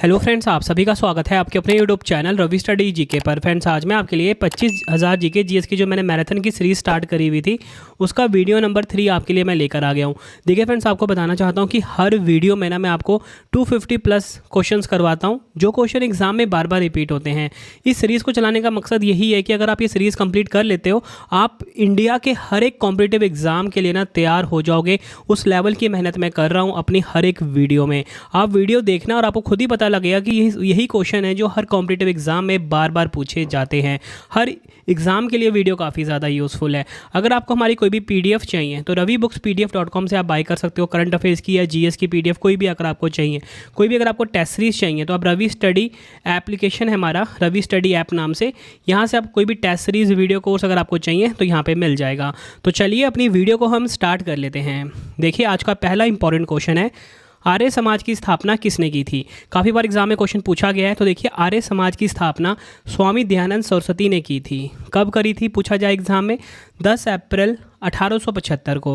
Hello friends, आप सभी का स्वागत है आपके अपने YouTube channel Ravi study GK पर। फ्रेंड्स, आज मैं आपके लिए 25,000 जीके जीएस की जो मैंने मैराथन की सीरीज स्टार्ट करी हुई थी उसका वीडियो नंबर 3 आपके लिए मैं लेकर आ गया हूं। देखिए फ्रेंड्स, आपको बताना चाहता हूं कि हर वीडियो में ना मैं आपको 250 प्लस क्वेश्चंस करवाता हूं जो क्वेश्चन एग्जाम में बार बार रिपीट होते हैं। इस सीरीज़ को चलाने का मकसद यही है कि अगर आप ये सीरीज़ कंप्लीट कर लेते हो, आप इंडिया के हर एक कॉम्पिटिटिव एग्जाम के लिए ना तैयार हो जाओगे। उस लेवल की मेहनत मैं कर रहा हूँ अपनी हर एक वीडियो में। आप वीडियो देखना और आपको खुद ही पता लगेगा कि यही क्वेश्चन है जो हर कॉम्पिटिटिव एग्जाम में बार बार पूछे जाते हैं। हर एग्जाम के लिए वीडियो काफ़ी ज़्यादा यूज़फुल है। अगर आपको हमारी कोई भी पीडीएफ चाहिए तो ravibooks.pdf.com से आप बाय कर सकते हो। करंट अफेयर्स की या जीएस की पीडीएफ कोई भी अगर आपको चाहिए, कोई भी अगर आपको टेस्ट सीरीज चाहिए तो आप रवि स्टडी एप्लीकेशन है हमारा, रवि स्टडी ऐप नाम से, यहाँ से आप कोई भी टेस्ट सीरीज वीडियो कोर्स अगर आपको चाहिए तो यहाँ पे मिल जाएगा। तो चलिए अपनी वीडियो को हम स्टार्ट कर लेते हैं। देखिए, आज का पहला इंपॉर्टेंट क्वेश्चन है, आर्य समाज की स्थापना किसने की थी। काफ़ी बार एग्जाम में क्वेश्चन पूछा गया है। तो देखिए, आर्य समाज की स्थापना स्वामी दयानंद सरस्वती ने की थी। कब करी थी पूछा जाए एग्जाम में, 10 अप्रैल 1875 को।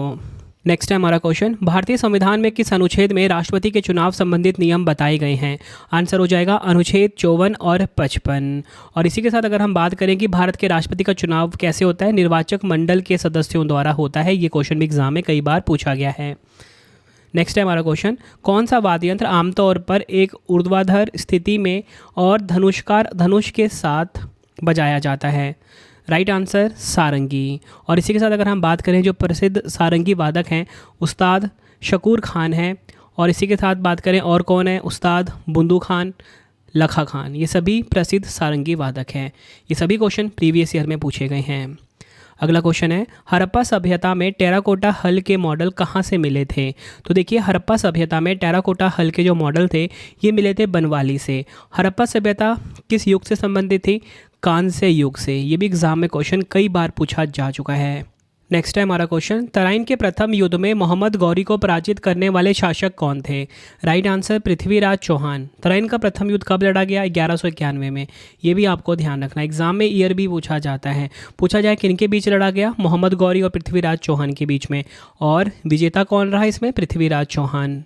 नेक्स्ट है हमारा क्वेश्चन, भारतीय संविधान में किस अनुच्छेद में राष्ट्रपति के चुनाव संबंधित नियम बताए गए हैं। आंसर हो जाएगा अनुच्छेद 54 और 55। और इसी के साथ अगर हम बात करें कि भारत के राष्ट्रपति का चुनाव कैसे होता है, निर्वाचक मंडल के सदस्यों द्वारा होता है। ये क्वेश्चन भी एग्जाम में कई बार पूछा गया है। नेक्स्ट है हमारा क्वेश्चन, कौन सा वाद्य यंत्र आमतौर पर एक ऊर्ध्वाधर स्थिति में और धनुष के साथ बजाया जाता है। राइट आंसर सारंगी। और इसी के साथ अगर हम बात करें जो प्रसिद्ध सारंगी वादक हैं उस्ताद शकूर खान हैं। और इसी के साथ बात करें और कौन है, उस्ताद बुंदू खान, लखा खान, ये सभी प्रसिद्ध सारंगी वादक हैं। ये सभी क्वेश्चन प्रीवियस ईयर में पूछे गए हैं। अगला क्वेश्चन है, हड़प्पा सभ्यता में टेराकोटा हल के मॉडल कहाँ से मिले थे। तो देखिए, हड़प्पा सभ्यता में टेराकोटा हल के जो मॉडल थे ये मिले थे बनवाली से। हड़प्पा सभ्यता किस युग से संबंधित थी, कांस्य युग से। ये भी एग्जाम में क्वेश्चन कई बार पूछा जा चुका है। नेक्स्ट है हमारा क्वेश्चन, तराइन के प्रथम युद्ध में मोहम्मद गौरी को पराजित करने वाले शासक कौन थे। Right answer Prithviraj Chauhan. तराइन का प्रथम युद्ध कब लड़ा गया, 1191 में। ये भी आपको ध्यान रखना, एग्जाम में ईयर भी पूछा जाता है। पूछा जाए किन के बीच लड़ा गया, मोहम्मद गौरी और पृथ्वीराज चौहान के बीच में। और विजेता कौन रहा इसमें, पृथ्वीराज चौहान।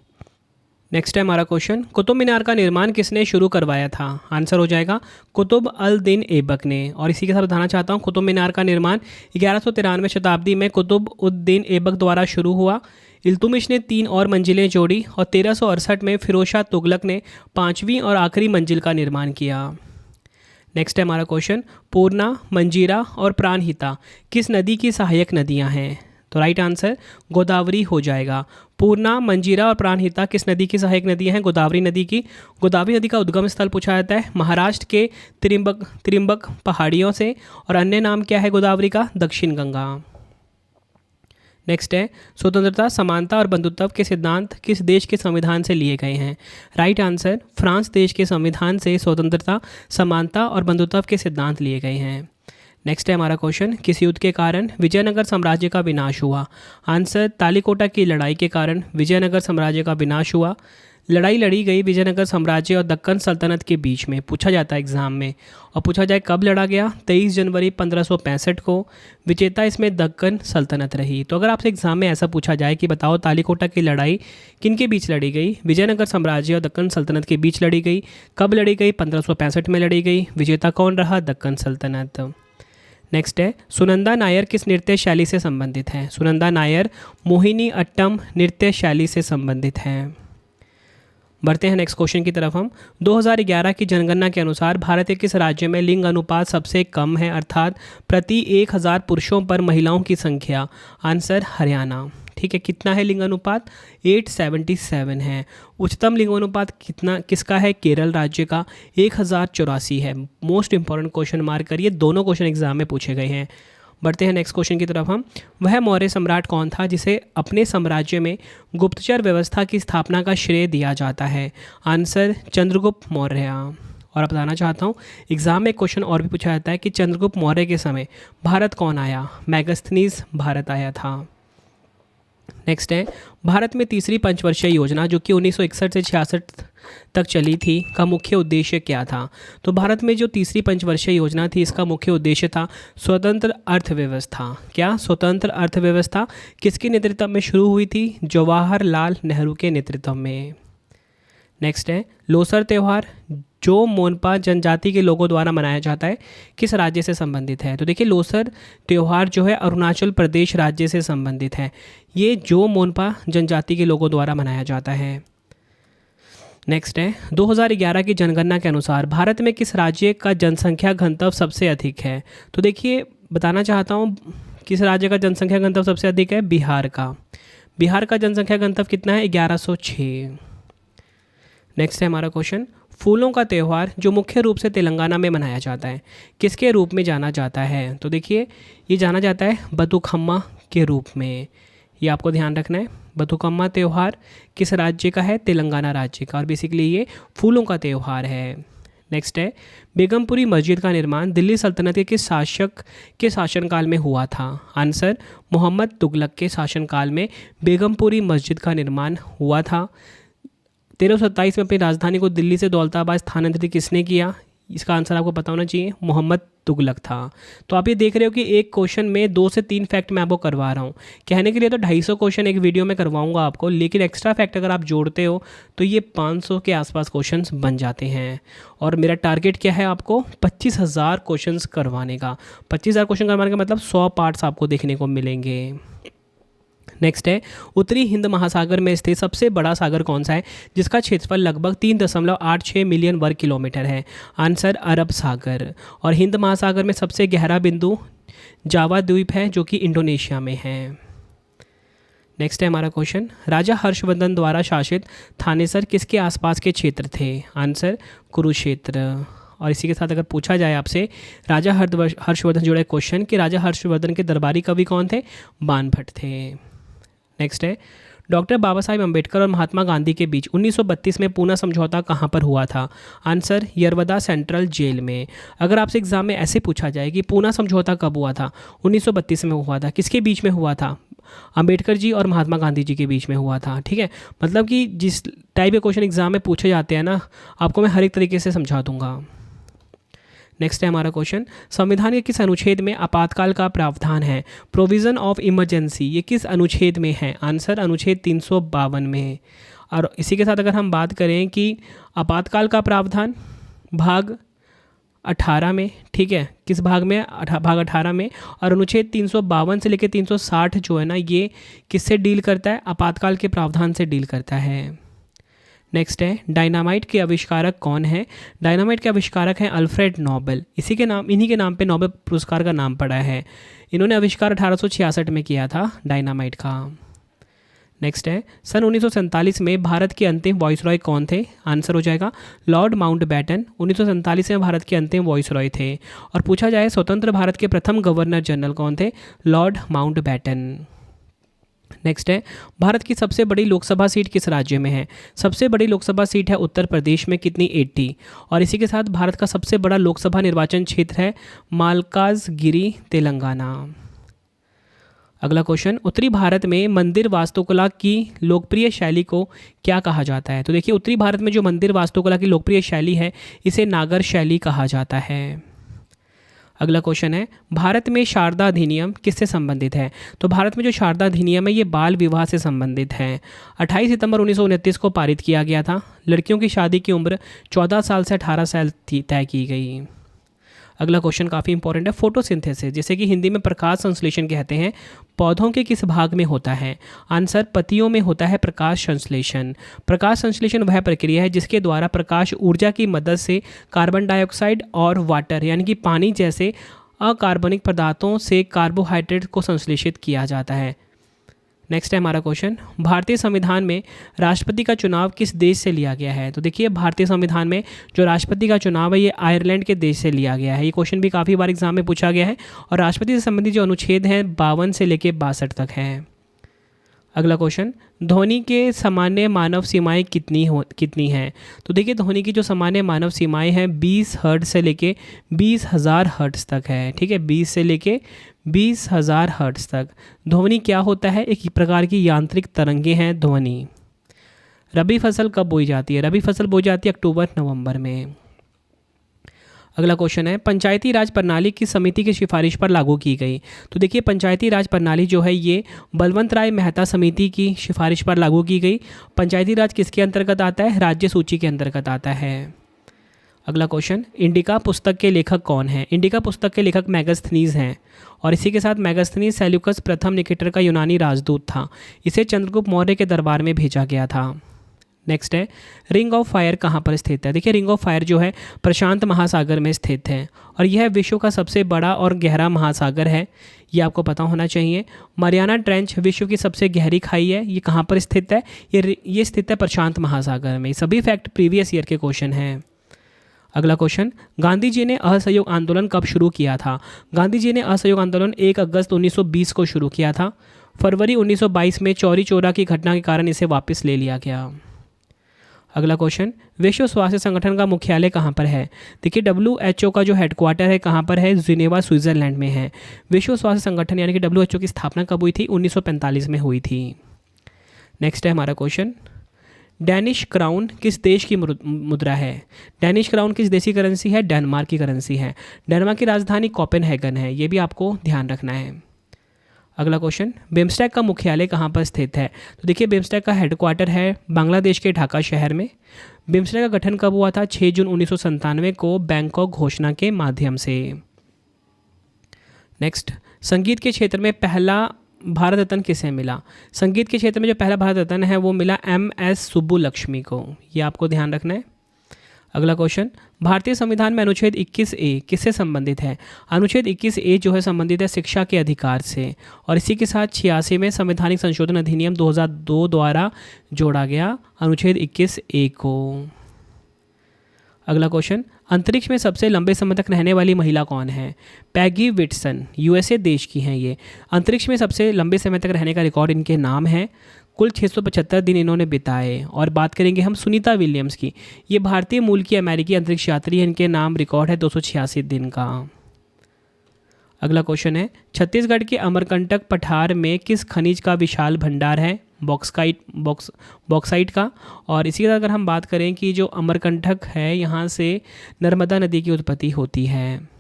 नेक्स्ट है हमारा क्वेश्चन, कुतुब मीनार का निर्माण किसने शुरू करवाया था। आंसर हो जाएगा कुतुब अल दीन ऐबक ने। और इसी के साथ बताना चाहता हूँ, कुतुब मीनार का निर्माण 1193 शताब्दी में कुतुब उद दीन ऐबक द्वारा शुरू हुआ। इल्तुमिश ने 3 और मंजिलें जोड़ी और 1368 में फिरोज शाह तुगलक ने 5वीं और आखिरी मंजिल का निर्माण किया। नेक्स्ट है हमारा क्वेश्चन, पूर्णा, मंजीरा और प्राणहिता किस नदी की सहायक नदियाँ हैं। तो राइट आंसर गोदावरी हो जाएगा। पूर्णा, मंजीरा और प्राणहिता किस नदी की सहायक नदियाँ हैं, गोदावरी नदी की। गोदावरी नदी का उद्गम स्थल पूछा जाता है महाराष्ट्र के त्रिम्बक पहाड़ियों से। और अन्य नाम क्या है गोदावरी का, दक्षिण गंगा। नेक्स्ट है, स्वतंत्रता, समानता और बंधुत्व के सिद्धांत किस देश के संविधान से लिए गए हैं। राइट आंसर फ्रांस देश के संविधान से स्वतंत्रता, समानता और बंधुत्व के सिद्धांत लिए गए हैं। नेक्स्ट है हमारा क्वेश्चन, किस युद्ध के कारण विजयनगर साम्राज्य का विनाश हुआ। आंसर तालिकोटा की लड़ाई के कारण विजयनगर साम्राज्य का विनाश हुआ। लड़ाई लड़ी गई विजयनगर साम्राज्य और दक्कन सल्तनत के बीच में, पूछा जाता है एग्जाम में। और पूछा जाए कब लड़ा गया, 23 जनवरी 1565 को। विजेता इसमें दक्कन सल्तनत रही। तो अगर आपसे एग्जाम में ऐसा पूछा जाए कि बताओ तालिकोटा की लड़ाई किन के बीच लड़ी गई, विजयनगर साम्राज्य और दक्कन सल्तनत के बीच लड़ी गई। कब लड़ी गई, 1565 में लड़ी गई। विजेता कौन रहा, दक्कन सल्तनत। नेक्स्ट है, सुनंदा नायर किस नृत्य शैली से संबंधित है। सुनंदा नायर मोहिनी अट्टम नृत्य शैली से संबंधित हैं। बढ़ते हैं नेक्स्ट क्वेश्चन की तरफ हम। 2011 की जनगणना के अनुसार भारत के किस राज्य में लिंग अनुपात सबसे कम है, अर्थात प्रति 1000 पुरुषों पर महिलाओं की संख्या। आंसर हरियाणा। ठीक है, कितना है लिंग अनुपात, 877 है। उच्चतम लिंग अनुपात किसका है, केरल राज्य का 1084 है। मोस्ट इंपॉर्टेंट क्वेश्चन मार्क करिए, दोनों क्वेश्चन एग्जाम में पूछे गए हैं। बढ़ते हैं नेक्स्ट क्वेश्चन की तरफ हम। वह मौर्य सम्राट कौन था जिसे अपने साम्राज्य में गुप्तचर व्यवस्था की स्थापना का श्रेय दिया जाता है। आंसर चंद्रगुप्त मौर्य। और अब बताना चाहता हूँ, एग्जाम में क्वेश्चन और भी पूछा जाता है कि चंद्रगुप्त मौर्य के समय भारत कौन आया, मैगस्थनीज भारत आया था। नेक्स्ट है, भारत में तीसरी पंचवर्षीय योजना जो कि 1961 से 66 तक चली थी का मुख्य उद्देश्य क्या था। तो भारत में जो तीसरी पंचवर्षीय योजना थी इसका मुख्य उद्देश्य था स्वतंत्र अर्थव्यवस्था। क्या स्वतंत्र अर्थव्यवस्था किसके नेतृत्व में शुरू हुई थी, जवाहरलाल नेहरू के नेतृत्व में। नेक्स्ट है लोसर त्यौहार जो मोनपा जनजाति के लोगों द्वारा मनाया जाता है किस राज्य से संबंधित है? तो देखिए लोसर त्यौहार जो है अरुणाचल प्रदेश राज्य से संबंधित है। ये जो मोनपा जनजाति के लोगों द्वारा मनाया जाता है। नेक्स्ट है 2011 की जनगणना के अनुसार भारत में किस राज्य का जनसंख्या घनत्व सबसे अधिक है? तो देखिए बताना चाहता हूँ किस राज्य का जनसंख्या घनत्व सबसे अधिक है? बिहार का। बिहार का जनसंख्या घनत्व कितना है? 1106। नेक्स्ट है हमारा क्वेश्चन फूलों का त्यौहार जो मुख्य रूप से तेलंगाना में मनाया जाता है किसके रूप में जाना जाता है? तो देखिए ये जाना जाता है बतुखम्मा के रूप में। ये आपको ध्यान रखना है। बतुकम्मा त्यौहार किस राज्य का है? तेलंगाना राज्य का। और बेसिकली ये फूलों का त्यौहार है। नेक्स्ट है बेगमपुरी मस्जिद का निर्माण दिल्ली सल्तनत के किस शासक के शासनकाल में हुआ था? आंसर मोहम्मद तुगलक के शासनकाल में बेगमपुरी मस्जिद का निर्माण हुआ था। 1327 में अपनी राजधानी को दिल्ली से दौलताबाद स्थानांतरित किसने किया? इसका आंसर आपको पता होना चाहिए, मोहम्मद तुगलक था। तो आप ये देख रहे हो कि एक क्वेश्चन में 2 से 3 फैक्ट मैं आपको करवा रहा हूँ। कहने के लिए तो 250 क्वेश्चन एक वीडियो में करवाऊंगा आपको, लेकिन एक्स्ट्रा फैक्ट अगर आप जोड़ते हो तो ये 500 के आसपास क्वेश्चंस बन जाते हैं। और मेरा टारगेट क्या है? आपको 25,000 क्वेश्चंस करवाने का। 25,000 क्वेश्चन करवाने का मतलब 100 पार्ट्स आपको देखने को मिलेंगे। नेक्स्ट है उत्तरी हिंद महासागर में स्थित सबसे बड़ा सागर कौन सा है जिसका क्षेत्रफल लगभग 3.86 मिलियन वर्ग किलोमीटर है? आंसर अरब सागर। और हिंद महासागर में सबसे गहरा बिंदु जावा द्वीप है जो कि इंडोनेशिया में है। नेक्स्ट है हमारा क्वेश्चन राजा हर्षवर्धन द्वारा शासित थानेसर किसके आसपास के क्षेत्र थे? आंसर कुरुक्षेत्र। और इसी के साथ अगर पूछा जाए आपसे राजा हर्षवर्धन जुड़े क्वेश्चन कि राजा हर्षवर्धन के दरबारी कवि कौन थे? बाणभट्ट थे। नेक्स्ट है डॉक्टर बाबा साहेब अम्बेडकर और महात्मा गांधी के बीच 1932 में पूना समझौता कहाँ पर हुआ था? आंसर यरवदा सेंट्रल जेल में। अगर आपसे एग्जाम में ऐसे पूछा जाए कि पूना समझौता कब हुआ था? 1932 में हुआ था। किसके बीच में हुआ था? अम्बेडकर जी और महात्मा गांधी जी के बीच में हुआ था। ठीक है, मतलब कि जिस टाइप के क्वेश्चन एग्जाम में पूछे जाते हैं ना, आपको मैं हर एक तरीके से समझा दूंगा। नेक्स्ट है हमारा क्वेश्चन संविधान के किस अनुच्छेद में आपातकाल का प्रावधान है? प्रोविज़न ऑफ इमरजेंसी ये किस अनुच्छेद में है? आंसर अनुच्छेद 352 में। और इसी के साथ अगर हम बात करें कि आपातकाल का प्रावधान भाग 18 में, ठीक है, किस भाग में? भाग 18 में। और अनुच्छेद 352 से लेकर 360 जो है ना, ये किससे डील करता है? आपातकाल के प्रावधान से डील करता है। नेक्स्ट है डायनामाइट के आविष्कारक कौन है? डायनामाइट के आविष्कारक हैं अल्फ्रेड नोबेल। इन्हीं के नाम पे नोबेल पुरस्कार का नाम पड़ा है। इन्होंने आविष्कार 1866 में किया था डायनामाइट का। नेक्स्ट है सन 1947 में भारत के अंतिम वॉइसरॉय कौन थे? आंसर हो जाएगा लॉर्ड माउंटबेटन। 1947 में भारत के अंतिम वॉइसरॉय थे। और पूछा जाए स्वतंत्र भारत के प्रथम गवर्नर जनरल कौन थे? Lord Mountbatten. नेक्स्ट है भारत की सबसे बड़ी लोकसभा सीट किस राज्य में है? सबसे बड़ी लोकसभा सीट है उत्तर प्रदेश में, कितनी? 80। और इसी के साथ भारत का सबसे बड़ा लोकसभा निर्वाचन क्षेत्र है मालकाजगिरी, तेलंगाना। अगला क्वेश्चन उत्तरी भारत में मंदिर वास्तुकला की लोकप्रिय शैली को क्या कहा जाता है? तो देखिए उत्तरी भारत में जो मंदिर वास्तुकला की लोकप्रिय शैली है इसे नागर शैली कहा जाता है। अगला क्वेश्चन है भारत में शारदा अधिनियम किससे संबंधित है? तो भारत में जो शारदा अधिनियम है ये बाल विवाह से संबंधित है। 28 सितंबर 1929 को पारित किया गया था। लड़कियों की शादी की उम्र 14 साल से 18 साल तय की गई। अगला क्वेश्चन काफ़ी इंपॉर्टेंट है फोटोसिंथेसिस, जिसे कि हिंदी में प्रकाश संश्लेषण कहते हैं, पौधों के किस भाग में होता है? आंसर पत्तियों में होता है प्रकाश संश्लेषण। प्रकाश संश्लेषण वह प्रक्रिया है जिसके द्वारा प्रकाश ऊर्जा की मदद से कार्बन डाइऑक्साइड और वाटर यानी कि पानी जैसे अकार्बनिक पदार्थों से कार्बोहाइड्रेट को संश्लेषित किया जाता है। नेक्स्ट है हमारा क्वेश्चन भारतीय संविधान में राष्ट्रपति का चुनाव किस देश से लिया गया है? तो देखिए भारतीय संविधान में जो राष्ट्रपति का चुनाव है ये आयरलैंड के देश से लिया गया है। ये क्वेश्चन भी काफ़ी बार एग्जाम में पूछा गया है। और राष्ट्रपति से संबंधित जो अनुच्छेद हैं 52 से लेकर 62 तक हैं। अगला क्वेश्चन ध्वनि के सामान्य मानव सीमाएं कितनी हैं? तो देखिए ध्वनि की जो सामान्य मानव सीमाएं हैं 20 हर्ट्ज से लेके 20,000 हर्ट्ज तक है। ठीक है, 20 से लेके 20,000 हर्ट्ज तक। ध्वनि क्या होता है? एक प्रकार की यांत्रिक तरंगे हैं ध्वनि। रबी फसल कब बोई जाती है? रबी फसल बोई जाती है अक्टूबर नवंबर में। अगला क्वेश्चन है, पंचायती राज प्रणाली किस समिति की सिफारिश पर लागू की गई? तो देखिए, पंचायती राज प्रणाली जो है ये बलवंत राय मेहता समिति की सिफारिश पर लागू की गई। पंचायती राज किसके अंतर्गत आता है? राज्य सूची के अंतर्गत आता है। अगला क्वेश्चन, इंडिका पुस्तक के लेखक कौन है? इंडिका पुस्तक के लेखक मैगस्थनीज हैं, और इसी के साथ मैगस्थनीज सेल्यूकस प्रथम निकेटर का यूनानी राजदूत था। इसे चंद्रगुप्त मौर्य के दरबार में भेजा गया था। नेक्स्ट है, रिंग ऑफ फायर कहाँ पर स्थित है? देखिए, रिंग ऑफ फायर जो है प्रशांत महासागर में स्थित है, और यह विश्व का सबसे बड़ा और गहरा महासागर है, ये आपको पता होना चाहिए। मरियाना ट्रेंच विश्व की सबसे गहरी खाई है, ये कहाँ पर स्थित है? ये स्थित है प्रशांत महासागर में। सभी फैक्ट प्रीवियस ईयर के क्वेश्चन हैं। अगला क्वेश्चन, गांधी जी ने असहयोग आंदोलन कब शुरू किया था? गांधी जी ने असहयोग आंदोलन 1 अगस्त 1920 को शुरू किया था। फरवरी 1922 में चौरी चौरा की घटना के कारण इसे वापस ले लिया गया। अगला क्वेश्चन, विश्व स्वास्थ्य संगठन का मुख्यालय कहाँ पर है? देखिए, WHO का जो हेडक्वार्टर है कहाँ पर है? जिनेवा स्विट्जरलैंड में है। विश्व स्वास्थ्य संगठन यानी कि WHO की स्थापना कब हुई थी? 1945 में हुई थी। नेक्स्ट है हमारा क्वेश्चन, डैनिश क्राउन किस देश की मुद्रा है? डैनिश क्राउन किस देश की करेंसी है? डेनमार्क की करेंसी है। डेनमार्क की राजधानी कोपेनहेगन है, ये भी आपको ध्यान रखना है। अगला क्वेश्चन, बिम्स्टेक का मुख्यालय कहाँ पर स्थित है? तो देखिए, बिम्स्टेक का हेडक्वार्टर है बांग्लादेश के ढाका शहर में। बिम्स्टेक का गठन कब हुआ था? 6 जून 1997 को बैंकॉक घोषणा के माध्यम से। नेक्स्ट, संगीत के क्षेत्र में पहला भारत रत्न किसे मिला? संगीत के क्षेत्र में जो पहला भारत रत्न है वो मिला MS सुब्बुलक्ष्मी को, ये आपको ध्यान रखना है। अगला क्वेश्चन, भारतीय संविधान में अनुच्छेद 21A किससे संबंधित है? अनुच्छेद 21A जो है संबंधित है शिक्षा के अधिकार से, और इसी के साथ 86 में संवैधानिक संशोधन अधिनियम 2002 द्वारा जोड़ा गया अनुच्छेद 21A को। अगला क्वेश्चन, अंतरिक्ष में सबसे लंबे समय तक रहने वाली महिला कौन है? पैगी विटसन, USA देश की हैं ये। अंतरिक्ष में सबसे लंबे समय तक रहने का रिकॉर्ड इनके नाम है। कुल 675 दिन इन्होंने बिताए। और बात करेंगे हम सुनीता विलियम्स की, ये भारतीय मूल की अमेरिकी अंतरिक्ष यात्री है, इनके नाम रिकॉर्ड है 286 दिन का। अगला क्वेश्चन है, छत्तीसगढ़ के अमरकंटक पठार में किस खनिज का विशाल भंडार है? बॉक्साइट का। और इसी तरह अगर हम बात करें कि जो अमरकंटक है यहाँ से नर्मदा नदी की उत्पत्ति होती है।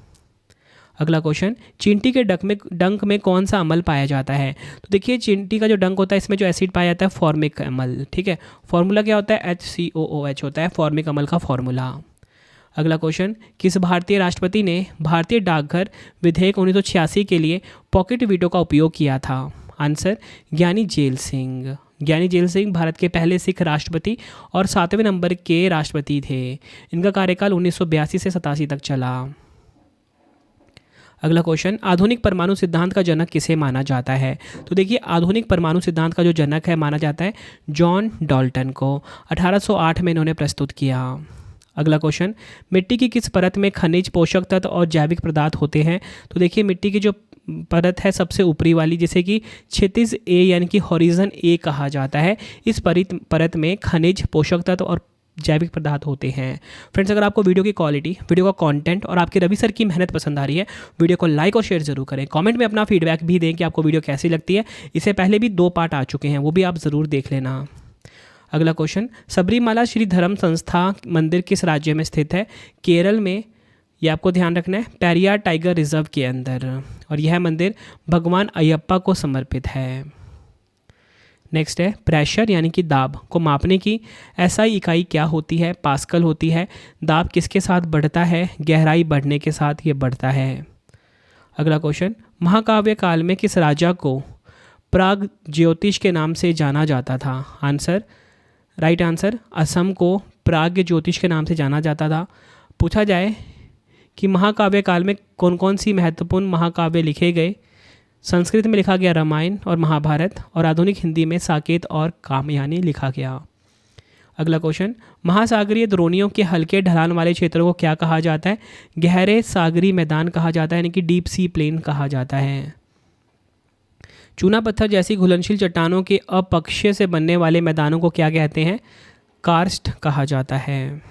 अगला क्वेश्चन, चींटी के डंक में कौन सा अम्ल पाया जाता है? तो देखिए, चींटी का जो डंक होता है इसमें जो एसिड पाया जाता है फॉर्मिक अम्ल, ठीक है। फॉर्मूला क्या होता है? HCOOH होता है फॉर्मिक अम्ल का फॉर्मूला। अगला क्वेश्चन, किस भारतीय राष्ट्रपति ने भारतीय डाकघर विधेयक 1986 के लिए पॉकेट वीटो का उपयोग किया था? आंसर, ज्ञानी जेल सिंह। ज्ञानी जेल सिंह भारत के पहले सिख राष्ट्रपति और 7वें नंबर के राष्ट्रपति थे। इनका कार्यकाल 1982 से 87 तक चला। अगला क्वेश्चन, आधुनिक परमाणु सिद्धांत का जनक किसे माना जाता है? तो देखिए, आधुनिक परमाणु सिद्धांत का जो जनक है माना जाता है जॉन डाल्टन को। 1808 में इन्होंने प्रस्तुत किया। अगला क्वेश्चन, मिट्टी की किस परत में खनिज, पोषक तत्व और जैविक पदार्थ होते हैं? तो देखिए, मिट्टी की जो परत है सबसे ऊपरी वाली, जिसे कि क्षितिज A यानी कि हॉरिजन A कहा जाता है, इस परत में खनिज, पोषक तत्व और जैविक पदार्थ होते हैं। फ्रेंड्स, अगर आपको वीडियो की क्वालिटी, वीडियो का कंटेंट और आपके रवि सर की मेहनत पसंद आ रही है, वीडियो को लाइक और शेयर जरूर करें। कमेंट में अपना फीडबैक भी दें कि आपको वीडियो कैसी लगती है। इससे पहले भी 2 पार्ट आ चुके हैं, वो भी आप ज़रूर देख लेना। अगला क्वेश्चन, सबरीमाला श्री धर्म संस्था मंदिर किस राज्य में स्थित है? केरल में, ये आपको ध्यान रखना है, पेरियार टाइगर रिजर्व के अंदर, और यह मंदिर भगवान अयप्पा को समर्पित है। नेक्स्ट है, प्रेशर यानी कि दाब को मापने की SI इकाई क्या होती है? पास्कल होती है। दाब किसके साथ बढ़ता है? गहराई बढ़ने के साथ ये बढ़ता है। अगला क्वेश्चन, महाकाव्य काल में किस राजा को प्राग ज्योतिष के नाम से जाना जाता था? आंसर, राइट आंसर, असम को प्राग ज्योतिष के नाम से जाना जाता था। पूछा जाए कि महाकाव्य काल में कौन कौन सी महत्वपूर्ण महाकाव्य लिखे गए? संस्कृत में लिखा गया रामायण और महाभारत, और आधुनिक हिंदी में साकेत और कामयानी लिखा गया। अगला क्वेश्चन, महासागरीय द्रोणियों के हल्के ढलान वाले क्षेत्रों को क्या कहा जाता है? गहरे सागरी मैदान कहा जाता है, यानी कि डीप सी प्लेन कहा जाता है। चूना पत्थर जैसी घुलनशील चट्टानों के अपक्षय से बनने वाले मैदानों को क्या कहते हैं? कार्स्ट कहा जाता है।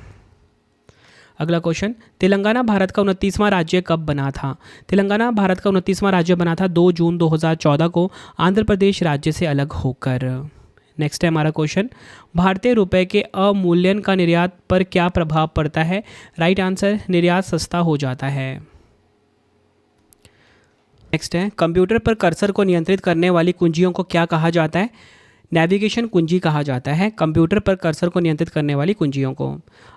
अगला क्वेश्चन, तेलंगाना भारत का 29वां राज्य कब बना था? तेलंगाना भारत का 29वां राज्य बना था 2 जून 2014 को आंध्र प्रदेश राज्य से अलग होकर। नेक्स्ट है हमारा क्वेश्चन, भारतीय रुपए के अवमूल्यन का निर्यात पर क्या प्रभाव पड़ता है? राइट आंसर, निर्यात सस्ता हो जाता है। नेक्स्ट है, कंप्यूटर पर कर्सर को नियंत्रित करने वाली कुंजियों को क्या कहा जाता है? नेविगेशन कुंजी कहा जाता है कंप्यूटर पर कर्सर को नियंत्रित करने वाली कुंजियों को।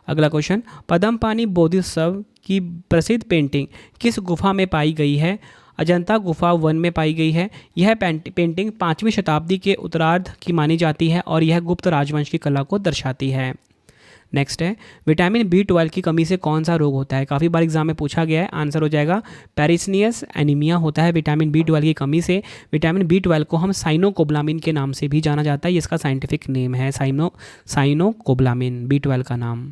अगला क्वेश्चन, पद्मपानी बोधिसत्व की प्रसिद्ध पेंटिंग किस गुफा में पाई गई है? अजंता गुफा 1 में पाई गई है। यह पेंटिंग 5वीं शताब्दी के उत्तरार्ध की मानी जाती है और यह गुप्त राजवंश की कला को दर्शाती है। नेक्स्ट है, विटामिन B12 की कमी से कौन सा रोग होता है? काफ़ी बार एग्जाम में पूछा गया है। आंसर हो जाएगा पेरिसनियस एनीमिया होता है विटामिन B12 की कमी से। विटामिन B12 को हम साइनोकोब्लामिन के नाम से भी जाना जाता है, ये इसका साइंटिफिक नेम है, साइनोकोब्लामिन B12 का नाम।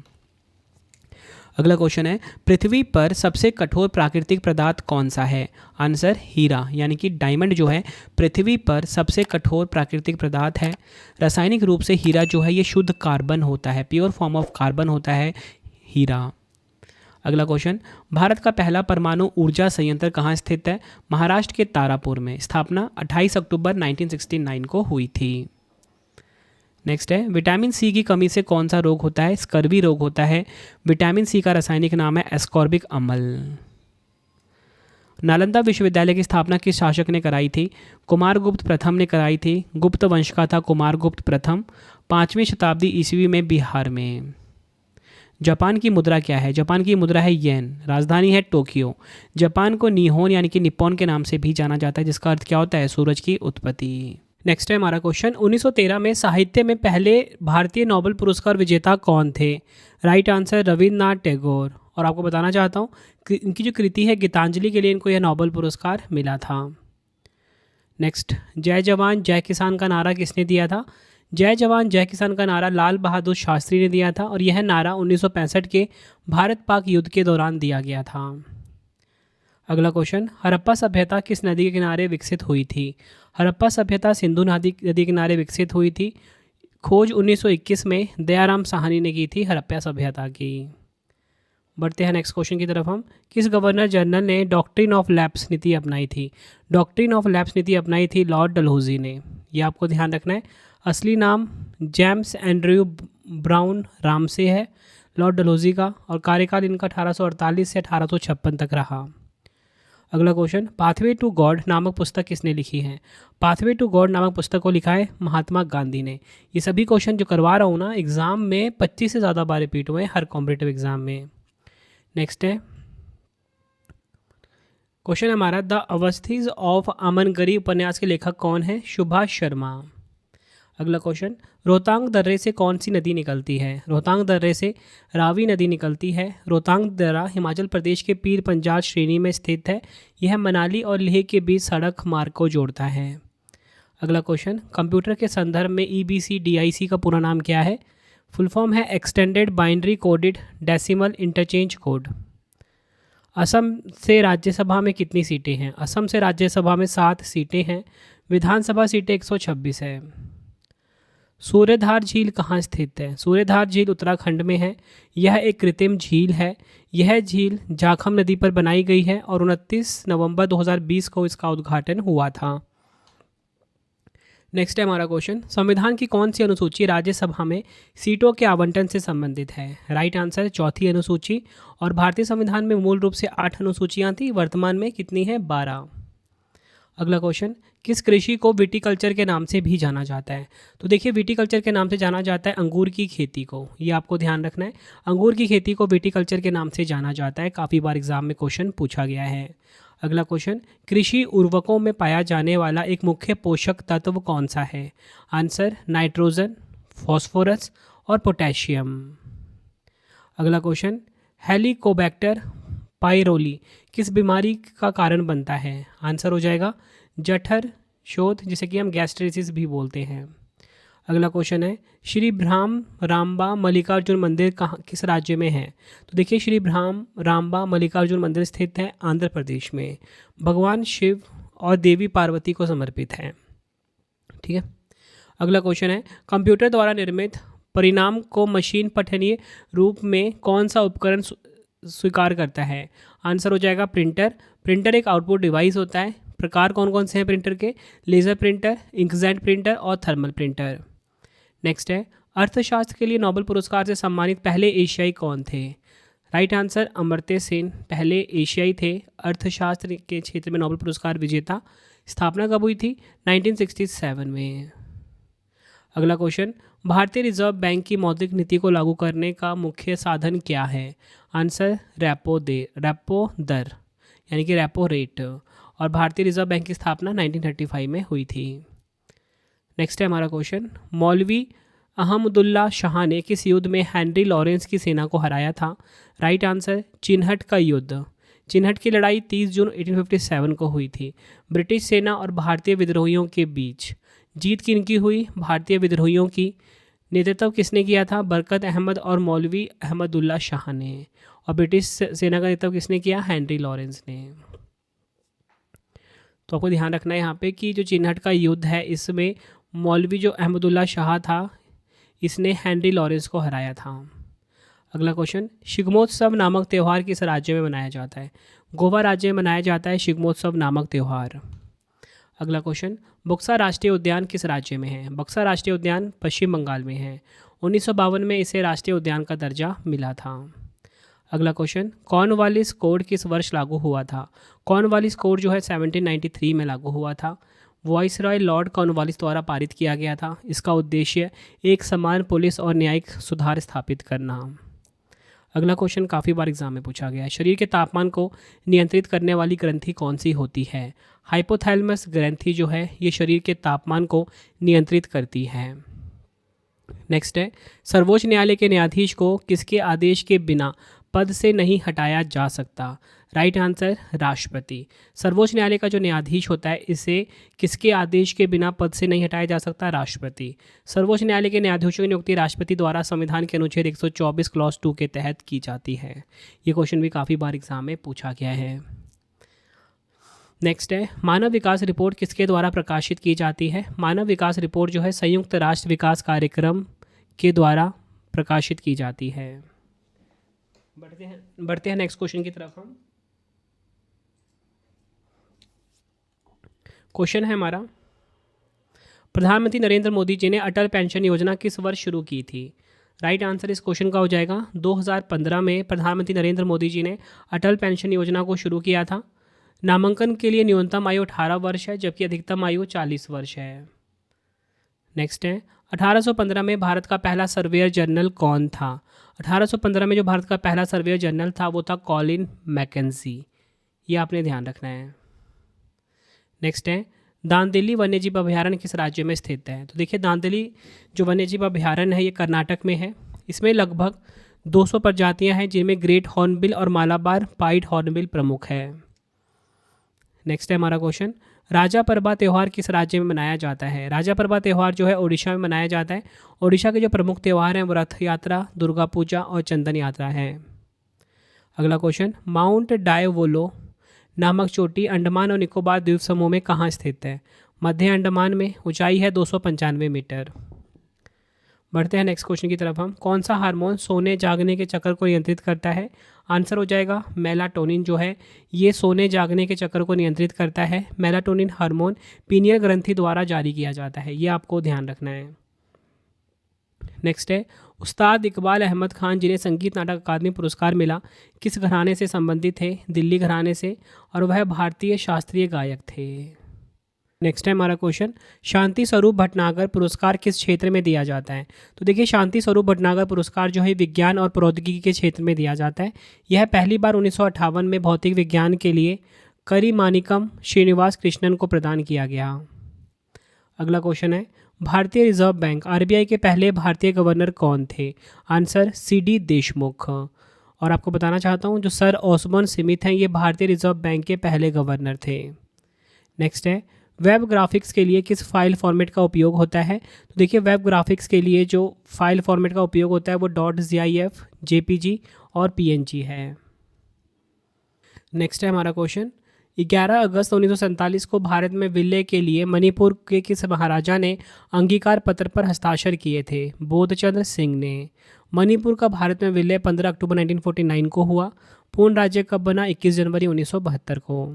अगला क्वेश्चन है, पृथ्वी पर सबसे कठोर प्राकृतिक पदार्थ कौन सा है? आंसर, हीरा यानी कि डायमंड जो है पृथ्वी पर सबसे कठोर प्राकृतिक पदार्थ है। रासायनिक रूप से हीरा जो है ये शुद्ध कार्बन होता है, प्योर फॉर्म ऑफ कार्बन होता है हीरा। अगला क्वेश्चन, भारत का पहला परमाणु ऊर्जा संयंत्र कहाँ स्थित है? महाराष्ट्र के तारापुर में। स्थापना 28 अक्टूबर 1969 को हुई थी। नेक्स्ट है, विटामिन सी की कमी से कौन सा रोग होता है? स्कर्वी रोग होता है। विटामिन सी का रासायनिक नाम है एस्कॉर्बिक अम्ल। नालंदा विश्वविद्यालय की स्थापना किस शासक ने कराई थी? कुमारगुप्त प्रथम ने कराई थी। गुप्त वंश का था कुमारगुप्त प्रथम, 5वीं शताब्दी ईस्वी में बिहार में। जापान की मुद्रा क्या है? जापान की मुद्रा है येन। राजधानी है टोक्यो। जापान को निहोन यानी कि निप्पॉन के नाम से भी जाना जाता है, जिसका अर्थ क्या होता है? सूरज की उत्पत्ति। नेक्स्ट है हमारा क्वेश्चन, 1913 में साहित्य में पहले भारतीय नोबेल पुरस्कार विजेता कौन थे? Right answer, Rabindranath Tagore. और आपको बताना चाहता हूँ कि इनकी जो कृति है गीतांजलि के लिए इनको यह नोबेल पुरस्कार मिला था। नेक्स्ट, जय जवान जय किसान का नारा किसने दिया था? जय जवान जय किसान का नारा लाल बहादुर शास्त्री ने दिया था और यह नारा 1965 के भारत पाक युद्ध के दौरान दिया गया था। अगला क्वेश्चन, हड़प्पा सभ्यता किस नदी के किनारे विकसित हुई थी? हड़प्पा सभ्यता सिंधु नदी के किनारे विकसित हुई थी। खोज 1921 में दयाराम साहनी ने की थी हड़प्पा सभ्यता की। बढ़ते हैं नेक्स्ट क्वेश्चन की तरफ हम, किस गवर्नर जनरल ने डॉक्ट्रिन ऑफ लैप्स नीति अपनाई थी? डॉक्ट्रिन ऑफ लैप्स नीति अपनाई थी लॉर्ड डलहौजी ने। ये आपको ध्यान रखना है। असली नाम जेम्स एंड्रयू ब्राउन रामसे है लॉर्ड डलहौजी का, और कार्यकाल इनका 1848 से 1856 तक रहा। अगला क्वेश्चन, पाथवे टू गॉड नामक पुस्तक किसने लिखी है? पाथवे टू गॉड नामक पुस्तक को लिखा है महात्मा गांधी ने। ये सभी क्वेश्चन जो करवा रहा हूँ ना एग्जाम में 25 से ज़्यादा बार रिपीट हुए हैं हर कॉम्पिटिटिव एग्जाम में। नेक्स्ट है क्वेश्चन हमारा, द अवस्थीज ऑफ अमनगरी उपन्यास के लेखक कौन है? सुभाष शर्मा। अगला क्वेश्चन, रोहतांग दर्रे से कौन सी नदी निकलती है? रोहतांग दर्रे से रावी नदी निकलती है। रोहतांग दर्रा हिमाचल प्रदेश के पीर पंजाल श्रेणी में स्थित है। यह मनाली और लेह के बीच सड़क मार्ग को जोड़ता है। अगला क्वेश्चन, कंप्यूटर के संदर्भ में EBCDIC का पूरा नाम क्या है? फुल फॉर्म है extended binary coded decimal interchange code. Assam से राज्यसभा में कितनी सीटें हैं? असम से राज्यसभा में 7 सीटें हैं। विधानसभा सीटें 126 है। सूर्यधार झील कहाँ स्थित है? सूर्यधार झील उत्तराखंड में है। यह एक कृत्रिम झील है। यह झील जाखम नदी पर बनाई गई है और 29 नवंबर 2020 को इसका उद्घाटन हुआ था। नेक्स्ट है हमारा क्वेश्चन, संविधान की कौन सी अनुसूची राज्यसभा में सीटों के आवंटन से संबंधित है? राइट आंसर, चौथी अनुसूची। और भारतीय संविधान में मूल रूप से 8 अनुसूचियाँ थी, वर्तमान में कितनी है? 12। अगला क्वेश्चन, किस कृषि को विटीकल्चर के नाम से भी जाना जाता है? तो देखिए, विटीकल्चर के नाम से जाना जाता है अंगूर की खेती को, ये आपको ध्यान रखना है। अंगूर की खेती को विटीकल्चर के नाम से जाना जाता है, काफ़ी बार एग्जाम में क्वेश्चन पूछा गया है। अगला क्वेश्चन, कृषि उर्वरकों में पाया जाने वाला एक मुख्य पोषक तत्व कौन सा है? आंसर, नाइट्रोजन, फॉस्फोरस और पोटेशियम। अगला क्वेश्चन, हेलिकोबैक्टर पायरोली किस बीमारी का कारण बनता है? आंसर हो जाएगा जठर शोथ, जिसे कि हम गैस्ट्रेसिस भी बोलते हैं। अगला क्वेश्चन है, श्री ब्रह्म रामबा मल्लिकार्जुन मंदिर कहाँ किस राज्य में है? तो देखिए, श्री ब्रह्म रामबा मल्लिकार्जुन मंदिर स्थित है आंध्र प्रदेश में। भगवान शिव और देवी पार्वती को समर्पित है। ठीक है। अगला क्वेश्चन है, कंप्यूटर द्वारा निर्मित परिणाम को मशीन पठनीय रूप में कौन सा उपकरण स्वीकार करता है? आंसर हो जाएगा प्रिंटर। प्रिंटर एक आउटपुट डिवाइस होता है। प्रकार कौन कौन से हैं प्रिंटर के? लेज़र प्रिंटर, इंकजेट प्रिंटर और थर्मल प्रिंटर। नेक्स्ट है, अर्थशास्त्र के लिए नोबेल पुरस्कार से सम्मानित पहले एशियाई कौन थे? राइट आंसर अमर्त्य सेन पहले एशियाई थे अर्थशास्त्र के क्षेत्र में नोबेल पुरस्कार विजेता। स्थापना कब हुई थी? 1967 में। अगला क्वेश्चन, भारतीय रिजर्व बैंक की मौद्रिक नीति को लागू करने का मुख्य साधन क्या है? आंसर रेपो दर यानी कि रेपो रेट। और भारतीय रिजर्व बैंक की स्थापना 1935 में हुई थी। नेक्स्ट है हमारा क्वेश्चन, मौलवी अहमदुल्ला शाह ने किस युद्ध में हेनरी लॉरेंस की सेना को हराया था? राइट आंसर चिन्हट का युद्ध। चिन्हट की लड़ाई 30 जून 1857 को हुई थी ब्रिटिश सेना और भारतीय विद्रोहियों के बीच। जीत किनकी हुई? भारतीय विद्रोहियों की। नेतृत्व किसने किया था? बरकत अहमद और मौलवी अहमदुल्ला शाह ने। और ब्रिटिश सेना का नेतृत्व किसने किया? हेनरी लॉरेंस ने। तो आपको ध्यान रखना है यहाँ पे कि जो चिन्हट का युद्ध है इसमें मौलवी जो अहमदुल्ला शाह था इसने हेनरी लॉरेंस को हराया था। अगला क्वेश्चन, शिग्मोत्सव नामक त्यौहार किस राज्य में मनाया जाता है? गोवा राज्य में मनाया जाता है शिग्मोत्सव नामक त्यौहार। अगला क्वेश्चन, बक्सा राष्ट्रीय उद्यान किस राज्य में है? बक्सा राष्ट्रीय उद्यान पश्चिम बंगाल में है। 1952 में इसे राष्ट्रीय उद्यान का दर्जा मिला था। अगला क्वेश्चन, कॉर्नवालिस कोड किस वर्ष लागू हुआ था? कॉर्नवालिस कोड जो है 1793 में लागू हुआ था। वाइसरॉय लॉर्ड कॉर्नवालिस द्वारा पारित किया गया था। इसका उद्देश्य एक समान पुलिस और न्यायिक सुधार स्थापित करना। अगला क्वेश्चन काफ़ी बार एग्जाम में पूछा गया है, शरीर के तापमान को नियंत्रित करने वाली ग्रंथि कौन सी होती है? हाइपोथैलेमस ग्रंथि जो है ये शरीर के तापमान को नियंत्रित करती है। नेक्स्ट है, सर्वोच्च न्यायालय के न्यायाधीश को किसके आदेश के बिना पद से नहीं हटाया जा सकता? राइट आंसर राष्ट्रपति। सर्वोच्च न्यायालय का जो न्यायाधीश होता है इसे किसके आदेश के बिना पद से नहीं हटाया जा सकता? राष्ट्रपति। सर्वोच्च न्यायालय के न्यायाधीशों की नियुक्ति राष्ट्रपति द्वारा संविधान के अनुच्छेद 124 क्लॉज 2 के तहत की जाती है। ये क्वेश्चन भी काफ़ी बार एग्जाम में पूछा गया है। नेक्स्ट है, मानव विकास रिपोर्ट किसके द्वारा प्रकाशित की जाती है? मानव विकास रिपोर्ट जो है संयुक्त राष्ट्र विकास कार्यक्रम के द्वारा प्रकाशित की जाती है। बढ़ते हैं नेक्स्ट क्वेश्चन की तरफ हम। क्वेश्चन है हमारा, प्रधानमंत्री नरेंद्र मोदी जी ने अटल पेंशन योजना किस वर्ष शुरू की थी? राइट आंसर इस क्वेश्चन का हो जाएगा 2015 में प्रधानमंत्री नरेंद्र मोदी जी ने अटल पेंशन योजना को शुरू किया था। नामांकन के लिए न्यूनतम आयु 18 वर्ष है जबकि अधिकतम आयु 40 वर्ष है। नेक्स्ट है, 1815 में भारत का पहला सर्वेयर जनरल कौन था? 1815 में जो भारत का पहला सर्वेयर जनरल था वो था कॉलिन मैकेंजी। ये आपने ध्यान रखना है। नेक्स्ट है, दांदेली वन्यजीव अभयारण्य किस राज्य में स्थित है? तो देखिए दांदेली जो वन्यजीव अभयारण्य है ये कर्नाटक में है। इसमें लगभग 200 प्रजातियां हैं जिनमें ग्रेट हॉर्नबिल और मालाबार पाइड हॉर्नबिल प्रमुख है। नेक्स्ट है हमारा क्वेश्चन, राजा परबा त्यौहार किस राज्य में मनाया जाता है? राजा परबा त्यौहार जो है ओडिशा में मनाया जाता है। ओडिशा के जो प्रमुख त्यौहार हैं वो रथ यात्रा, दुर्गा पूजा और चंदन यात्रा है। अगला क्वेश्चन, माउंट डायोवोलो नामक चोटी अंडमान और निकोबार द्वीप समूह में कहाँ स्थित है? मध्य अंडमान में। ऊंचाई है 295 मीटर। बढ़ते हैं नेक्स्ट क्वेश्चन की तरफ हम। कौन सा हार्मोन सोने जागने के चक्र को नियंत्रित करता है? आंसर हो जाएगा मेलाटोनिन जो है ये सोने जागने के चक्र को नियंत्रित करता है। मेलाटोनिन हार्मोन पीनियल ग्रंथि द्वारा जारी किया जाता है। ये आपको ध्यान रखना है। नेक्स्ट है, उस्ताद इकबाल अहमद खान जिन्हें संगीत नाटक अकादमी पुरस्कार मिला किस घराने से संबंधित थे? दिल्ली घराने से और वह भारतीय शास्त्रीय गायक थे। नेक्स्ट है हमारा क्वेश्चन, शांति स्वरूप भटनागर पुरस्कार किस क्षेत्र में दिया जाता है? तो देखिए शांति स्वरूप भटनागर पुरस्कार जो है विज्ञान और प्रौद्योगिकी के क्षेत्र में दिया जाता है। यह पहली बार 1958 में भौतिक विज्ञान के लिए करीमानिकम श्रीनिवास कृष्णन को प्रदान किया गया। अगला क्वेश्चन है, भारतीय रिजर्व बैंक आरबीआई के पहले भारतीय गवर्नर कौन थे? Answer CD Deshmukh. और आपको बताना चाहता हूँ जो सर ओस्बोर्न स्मिथ हैं ये भारतीय रिजर्व बैंक के पहले गवर्नर थे। नेक्स्ट है, वेब ग्राफिक्स के लिए किस फाइल फॉर्मेट का उपयोग होता है? तो देखिए वेब ग्राफिक्स के लिए जो फाइल फॉर्मेट का उपयोग होता है वो .gif, JPG और PNG है। नेक्स्ट है हमारा क्वेश्चन, 11 अगस्त 1947 को भारत में विलय के लिए मणिपुर के किस महाराजा ने अंगीकार पत्र पर हस्ताक्षर किए थे? बोधचंद्र सिंह ने। मणिपुर का भारत में विलय 15 अक्टूबर 1949 को हुआ। पूर्ण राज्य कब बना? 21 जनवरी 1972 को।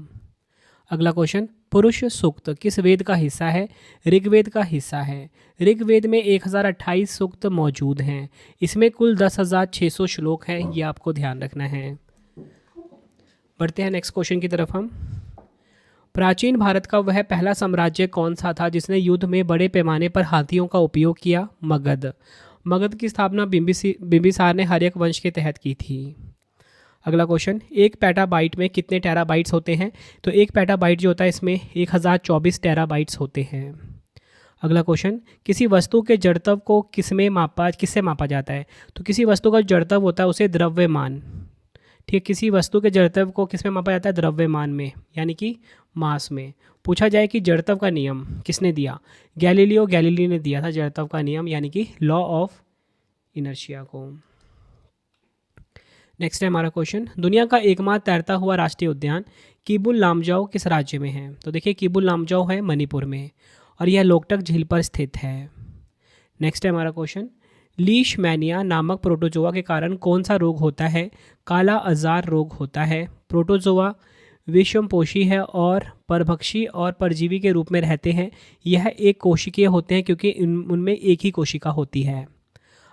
अगला क्वेश्चन, पुरुष सूक्त किस वेद का हिस्सा है? ऋग्वेद का हिस्सा है। ऋग्वेद में 1028 सूक्त मौजूद हैं। इसमें कुल 10,600 श्लोक हैं, ये आपको ध्यान रखना है। बढ़ते हैं नेक्स्ट क्वेश्चन की तरफ हम। प्राचीन भारत का वह पहला साम्राज्य कौन सा था जिसने युद्ध में बड़े पैमाने पर हाथियों का उपयोग किया? मगध। मगध की स्थापना बिंबिसार ने हर्यक वंश के तहत की थी। अगला क्वेश्चन, एक पेटाबाइट में कितने टेराबाइट्स होते हैं? तो एक पेटाबाइट जो होता है इसमें 1024 टेराबाइट्स होते हैं। अगला क्वेश्चन, किसी वस्तु के जड़त्व को किससे मापा जाता है? तो किसी वस्तु का जड़त्व होता है उसे द्रव्यमान, ठीक, किसी वस्तु के जड़त्व को किस में मापा जाता है? द्रव्यमान में, यानी कि मास में। पूछा जाए कि जड़त्व का नियम किसने दिया? गैलीलियो गैलीली ने दिया था जड़त्व का नियम, यानी कि लॉ ऑफ इनर्शिया को। नेक्स्ट है हमारा क्वेश्चन, दुनिया का एकमात्र तैरता हुआ राष्ट्रीय उद्यान किबुल लामजाओ किस राज्य में है? तो देखिए किबुल लामजाओ है मणिपुर में और यह लोकटक झील पर स्थित है। नेक्स्ट है हमारा क्वेश्चन, लीशमैनिया नामक प्रोटोजोआ के कारण कौन सा रोग होता है? काला अजार रोग होता है। प्रोटोजोआ विषमपोषी है और परभक्षी और परजीवी के रूप में रहते हैं। यह एक कोशिकीय होते हैं क्योंकि उनमें एक ही कोशिका होती है।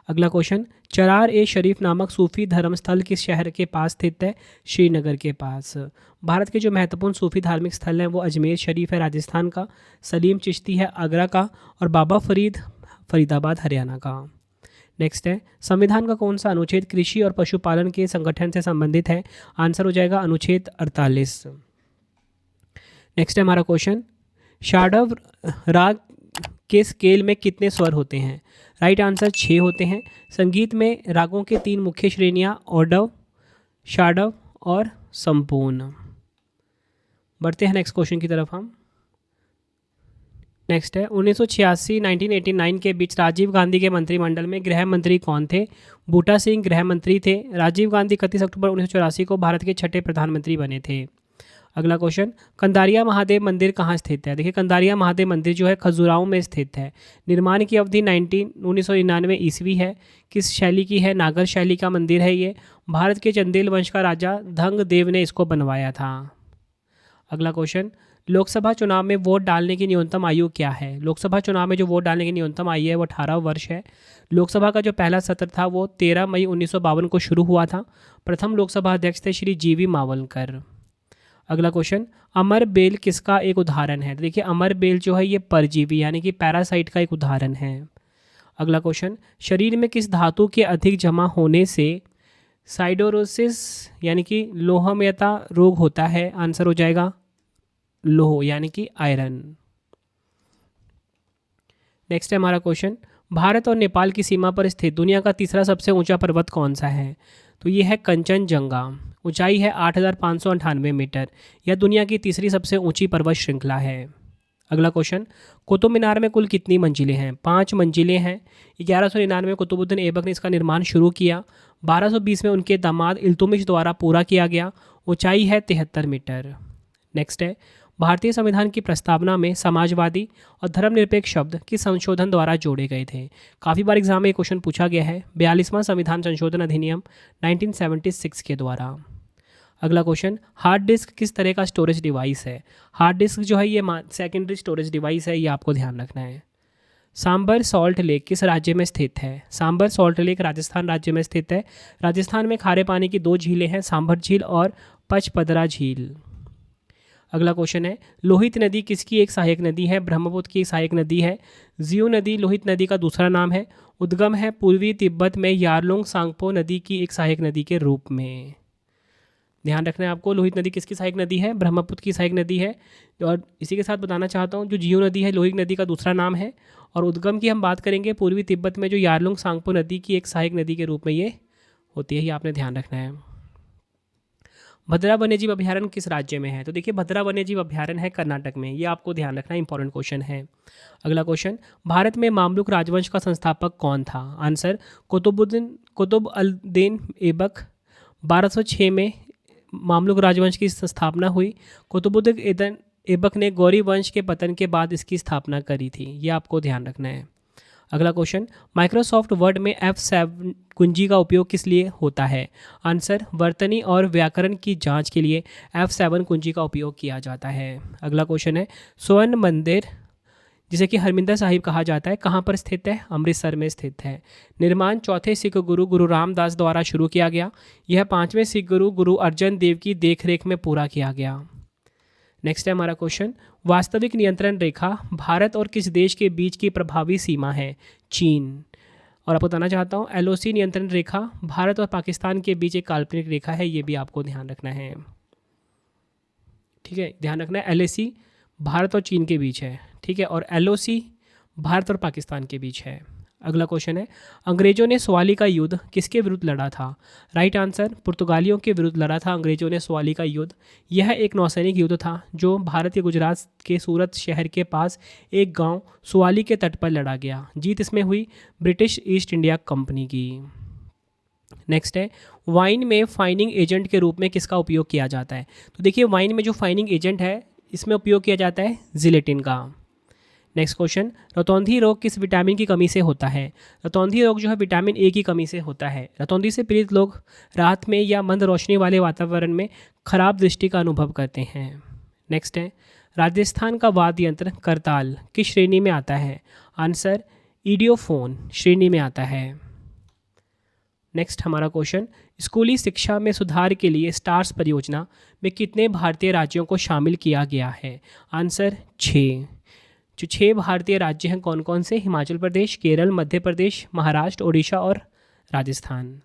अगला क्वेश्चन, चरार ए शरीफ नामक सूफी धर्मस्थल किस शहर के पास स्थित है? श्रीनगर के पास। भारत के जो महत्वपूर्ण सूफी धार्मिक स्थल हैं वो अजमेर शरीफ है राजस्थान का, सलीम चिश्ती है आगरा का और बाबा फरीद फरीदाबाद हरियाणा का। नेक्स्ट है, संविधान का कौन सा अनुच्छेद कृषि और पशुपालन के संगठन से संबंधित है? आंसर हो जाएगा अनुच्छेद 48। नेक्स्ट है हमारा क्वेश्चन, शाडव राग के स्केल में कितने स्वर होते हैं? राइट आंसर 6 होते हैं। संगीत में रागों के 3 मुख्य श्रेणियां ओडव, शाडव और संपूर्ण। बढ़ते हैं नेक्स्ट क्वेश्चन की तरफ हम। नेक्स्ट है, 1986-1989 के बीच राजीव गांधी के मंत्रिमंडल में गृह मंत्री कौन थे? बूटा सिंह गृह मंत्री थे। राजीव गांधी 31 अक्टूबर 1984 को भारत के 6ठे प्रधानमंत्री बने थे। अगला क्वेश्चन, कंदारिया महादेव मंदिर कहाँ स्थित है? देखिए कंदारिया महादेव मंदिर जो है खजुराहो में स्थित है। निर्माण की अवधि 1999 ईस्वी है। किस शैली की है? नागर शैली का मंदिर है ये। भारत के चंदेल वंश का राजा धंग देव ने इसको बनवाया था। अगला क्वेश्चन, लोकसभा चुनाव में वोट डालने की न्यूनतम आयु क्या है? लोकसभा चुनाव में जो वोट डालने की न्यूनतम आयु है वो 18 वर्ष है। लोकसभा का जो पहला सत्र था वो 13 मई 1952 को शुरू हुआ था। प्रथम लोकसभा अध्यक्ष थे श्री जीवी मावलकर। अगला क्वेश्चन, अमर बेल किसका एक उदाहरण है? देखिए अमर बेल जो है ये परजीवी यानी कि पैरासाइट का एक उदाहरण है। अगला क्वेश्चन, शरीर में किस धातु के अधिक जमा होने से साइडोरोसिस यानी कि लोहमयता रोग होता है? आंसर हो जाएगा लोह यानी कि आयरन। नेक्स्ट है हमारा क्वेश्चन, भारत और नेपाल की सीमा पर स्थित दुनिया का तीसरा सबसे ऊंचा पर्वत कौन सा है? तो ये है कंचनजंगा। ऊंचाई है 8,598 मीटर। यह दुनिया की तीसरी सबसे ऊंची पर्वत श्रृंखला है। अगला क्वेश्चन, कुतुब मीनार में कुल कितनी मंजिलें हैं? 5 मंजिलें हैं। 1199 में कुतुबुद्दीन ऐबक ने इसका निर्माण शुरू किया। 1220 में उनके दामाद इल्तुमिश द्वारा पूरा किया गया। ऊंचाई है 73 मीटर। नेक्स्ट है, भारतीय संविधान की प्रस्तावना में समाजवादी और धर्मनिरपेक्ष शब्द किस संशोधन द्वारा जोड़े गए थे? काफ़ी बार एग्जाम में ये क्वेश्चन पूछा गया है। 42वां संविधान संशोधन अधिनियम 1976 के द्वारा। अगला क्वेश्चन, हार्ड डिस्क किस तरह का स्टोरेज डिवाइस है? हार्ड डिस्क जो है ये सेकेंडरी स्टोरेज डिवाइस है, ये आपको ध्यान रखना है। सांबर सॉल्ट लेक किस राज्य में स्थित है? सांबर सॉल्ट लेक राजस्थान राज्य में स्थित है। राजस्थान में खारे पानी की 2 झीलें हैं, सांभर झील और पचपदरा झील। अगला क्वेश्चन है, लोहित नदी किसकी एक सहायक नदी है? ब्रह्मपुत्र की एक सहायक नदी है। जियो नदी लोहित नदी का दूसरा नाम है। उद्गम है पूर्वी तिब्बत में यारलुंग सांगपो नदी की एक सहायक नदी के रूप में। ध्यान रखना है आपको, लोहित नदी किसकी सहायक नदी है? ब्रह्मपुत्र की सहायक नदी है। और इसी के साथ बताना चाहता हूँ जो जियो नदी है लोहित नदी का दूसरा नाम है। और उद्गम की हम बात करेंगे पूर्वी तिब्बत में जो यारलुंग सांगपो नदी की एक सहायक नदी के रूप में ये होती है, ये आपने ध्यान रखना है। भद्रा वन्यजीव अभयारण्य किस राज्य में है? तो देखिए भद्रा वन्यजीव अभयारण्य है कर्नाटक में, ये आपको ध्यान रखना इंपॉर्टेंट क्वेश्चन है। अगला क्वेश्चन, भारत में मामलुक राजवंश का संस्थापक कौन था? आंसर कुतुब अल दीन ऐबक। 1206 में मामलुक राजवंश की स्थापना हुई। कुतुबुद्दीन ऐबक ने गौरी वंश के पतन के बाद इसकी स्थापना करी थी, ये आपको ध्यान रखना है। अगला क्वेश्चन, माइक्रोसॉफ्ट वर्ड में F7 कुंजी का उपयोग किस लिए होता है? आंसर, वर्तनी और व्याकरण की जांच के लिए F7 कुंजी का उपयोग किया जाता है। अगला क्वेश्चन है, स्वर्ण मंदिर जिसे कि हरमिंदर साहिब कहा जाता है कहाँ पर स्थित है? अमृतसर में स्थित है। निर्माण चौथे सिख गुरु गुरु रामदास द्वारा शुरू किया गया। यह पांचवें सिख गुरु गुरु अर्जन देव की देखरेख में पूरा किया गया। नेक्स्ट है हमारा क्वेश्चन, वास्तविक नियंत्रण रेखा भारत और किस देश के बीच की प्रभावी सीमा है? चीन। और आपको बताना चाहता हूँ, LOC नियंत्रण रेखा भारत और पाकिस्तान के बीच एक काल्पनिक रेखा है, ये भी आपको ध्यान रखना है। ठीक है, ध्यान रखना है, LAC भारत और चीन के बीच है। ठीक है, और LOC भारत और पाकिस्तान के बीच है। अगला क्वेश्चन है, अंग्रेजों ने सवाली का युद्ध किसके विरुद्ध लड़ा था? राइट आंसर, पुर्तगालियों के विरुद्ध लड़ा था अंग्रेजों ने सवाली का युद्ध। यह एक नौसैनिक युद्ध था जो भारत के गुजरात के सूरत शहर के पास एक गांव सवाली के तट पर लड़ा गया। जीत इसमें हुई ब्रिटिश ईस्ट इंडिया कंपनी की। नेक्स्ट है, वाइन में फाइनिंग एजेंट के रूप में किसका उपयोग किया जाता है? तो देखिए, वाइन में जो फाइनिंग एजेंट है इसमें उपयोग किया जाता है जिलेटिन का। नेक्स्ट क्वेश्चन, रतौंधी रोग किस विटामिन की कमी से होता है? रतौंधी रोग जो है विटामिन ए की कमी से होता है। रतौंधी से पीड़ित लोग रात में या मंद रोशनी वाले वातावरण में खराब दृष्टि का अनुभव करते हैं। नेक्स्ट है, राजस्थान का वाद्य यंत्र करताल किस श्रेणी में आता है? आंसर, ईडियोफोन श्रेणी में आता है। नेक्स्ट हमारा क्वेश्चन, स्कूली शिक्षा में सुधार के लिए स्टार्स परियोजना में कितने भारतीय राज्यों को शामिल किया गया है? आंसर, 6। जो 6 भारतीय राज्य हैं कौन कौन से? हिमाचल प्रदेश, केरल, मध्य प्रदेश, महाराष्ट्र, ओडिशा और राजस्थान।